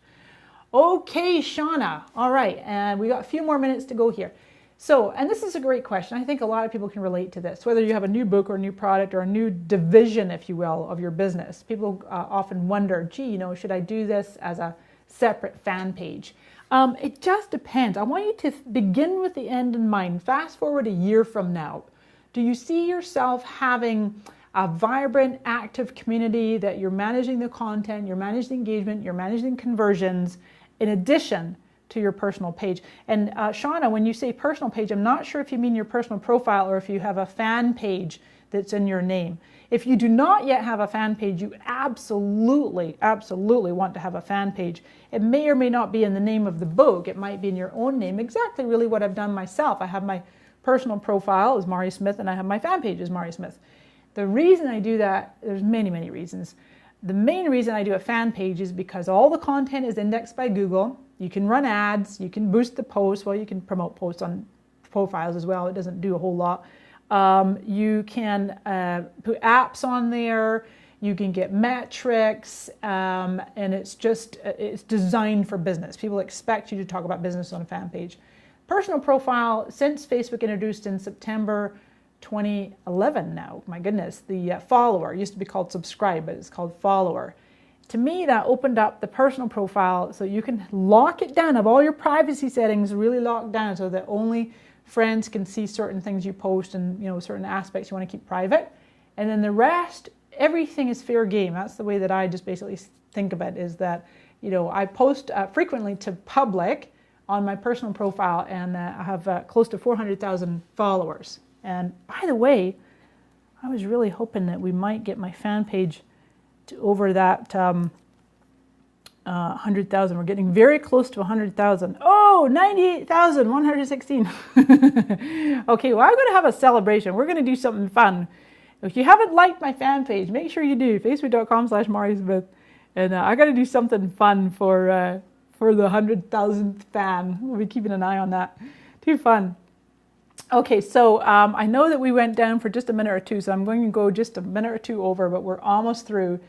Okay, Shauna. All right, and we got a few more minutes to go here. So, and this is a great question. I think a lot of people can relate to this, whether you have a new book or a new product or a new division, if you will, of your business. People often wonder, gee, should I do this as a separate fan page? It just depends. I want you to begin with the end in mind. Fast forward a year from now. Do you see yourself having a vibrant, active community that you're managing the content, you're managing engagement, you're managing conversions, in addition to your personal page? And Shauna, when you say personal page, I'm not sure if you mean your personal profile or if you have a fan page that's in your name. If you do not yet have a fan page, you absolutely want to have a fan page. It may or may not be in the name of the book. It might be in your own name. Exactly really what I've done myself. I have my personal profile as Mari Smith, and I have my fan page as Mari Smith. The reason I do that, there's many reasons. The main reason I do a fan page is because all the content is indexed by Google. You can run ads, you can boost the posts, well, you can promote posts on profiles as well. It doesn't do a whole lot. You can put apps on there. You can get metrics, and it's designed for business. People expect you to talk about business on a fan page. Personal profile, since Facebook introduced in September 2011 now, my goodness, the follower, used to be called subscribe, but it's called follower. To me, that opened up the personal profile so you can lock it down, have all your privacy settings really locked down so that only friends can see certain things you post and certain aspects you want to keep private. And then the rest, everything is fair game. That's the way that I just basically think of it, is that I post frequently to public on my personal profile, and I have close to 400,000 followers. And by the way, I was really hoping that we might get my fan page to over that 100,000. We're getting very close to 100,000. Oh, 98,116. Okay, well, I'm going to have a celebration. We're going to do something fun. If you haven't liked my fan page, make sure you do. Facebook.com/MariSmith. And I got to do something fun for the 100,000th fan. We'll be keeping an eye on that. Too fun. Okay, so I know that we went down for just a minute or two, so I'm going to go just a minute or two over, but we're almost through.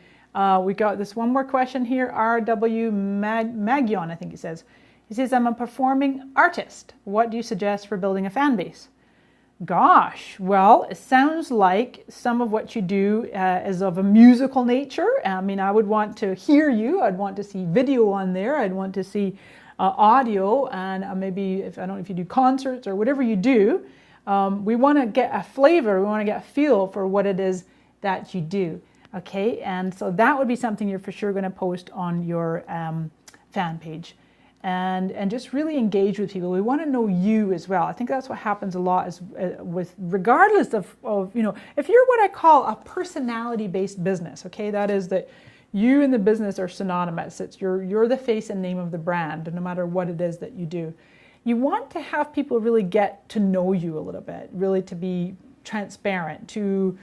We got this one more question here. R.W. Magion, I think he says. He says, I'm a performing artist. What do you suggest for building a fan base? Gosh, well, it sounds like some of what you do is of a musical nature. I mean, I would want to hear you. I'd want to see video on there. I'd want to see audio, and maybe, I don't know if you do concerts or whatever you do. We want to get a flavor. We want to get a feel for what it is that you do. Okay, and so that would be something you're for sure going to post on your fan page. And just really engage with people. We want to know you as well. I think that's what happens a lot is with regardless of if you're what I call a personality-based business, okay, that is that you and the business are synonymous. It's you're the face and name of the brand, no matter what it is that you do. You want to have people really get to know you a little bit, really to be transparent, to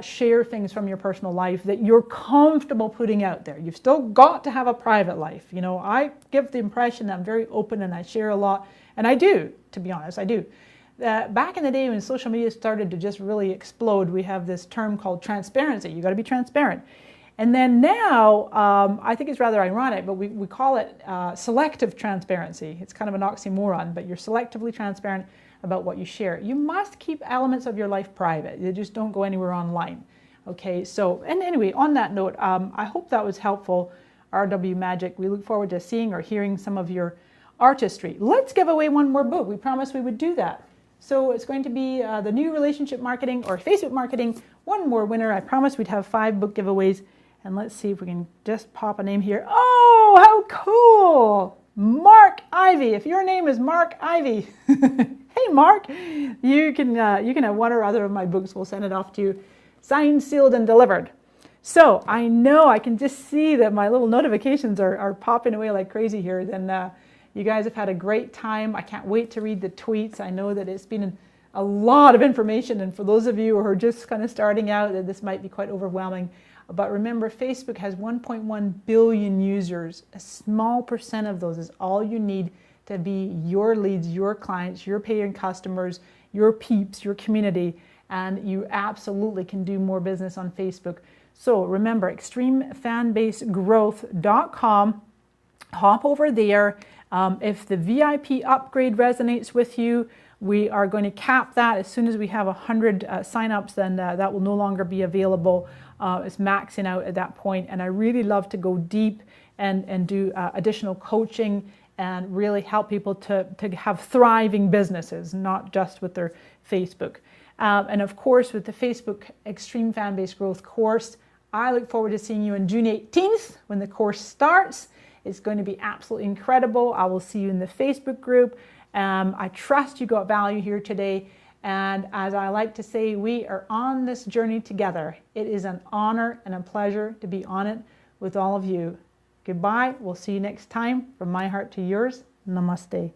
share things from your personal life that you're comfortable putting out there. You've still got to have a private life. I give the impression that I'm very open and I share a lot, and I do, to be honest, I do. Back in the day when social media started to just really explode, we have this term called transparency. You got to be transparent. And then now, I think it's rather ironic, but we call it selective transparency. It's kind of an oxymoron, but you're selectively transparent about what you share. You must keep elements of your life private. You just don't go anywhere online. Okay, so, and anyway, on that note, I hope that was helpful, RW Magic. We look forward to seeing or hearing some of your artistry. Let's give away one more book. We promised we would do that. So it's going to be the New Relationship Marketing or Facebook Marketing. One more winner. I promised we'd have 5 book giveaways. And let's see if we can just pop a name here. Oh, how cool! Mark Ivy. If your name is Mark Ivy, hey Mark, you can have one or other of my books. We'll send it off to you, signed, sealed, and delivered. So I know I can just see that my little notifications are popping away like crazy here. Then you guys have had a great time. I can't wait to read the tweets. I know that it's been a lot of information, and for those of you who are just kind of starting out, that this might be quite overwhelming. But remember, Facebook has 1.1 billion users. A small percent of those is all you need to be your leads, your clients, your paying customers, your peeps, your community, and you absolutely can do more business on Facebook. So remember, extremefanbasegrowth.com. Hop over there. If the VIP upgrade resonates with you, we are going to cap that as soon as we have 100 signups. Then that will no longer be available. It's maxing out at that point, and I really love to go deep and do additional coaching and really help people to have thriving businesses, not just with their Facebook. And of course, with the Facebook Extreme Fan Base Growth course, I look forward to seeing you on June 18th when the course starts. It's going to be absolutely incredible. I will see you in the Facebook group. I trust you got value here today. And as I like to say, we are on this journey together. It is an honor and a pleasure to be on it with all of you. Goodbye. We'll see you next time. From my heart to yours, namaste.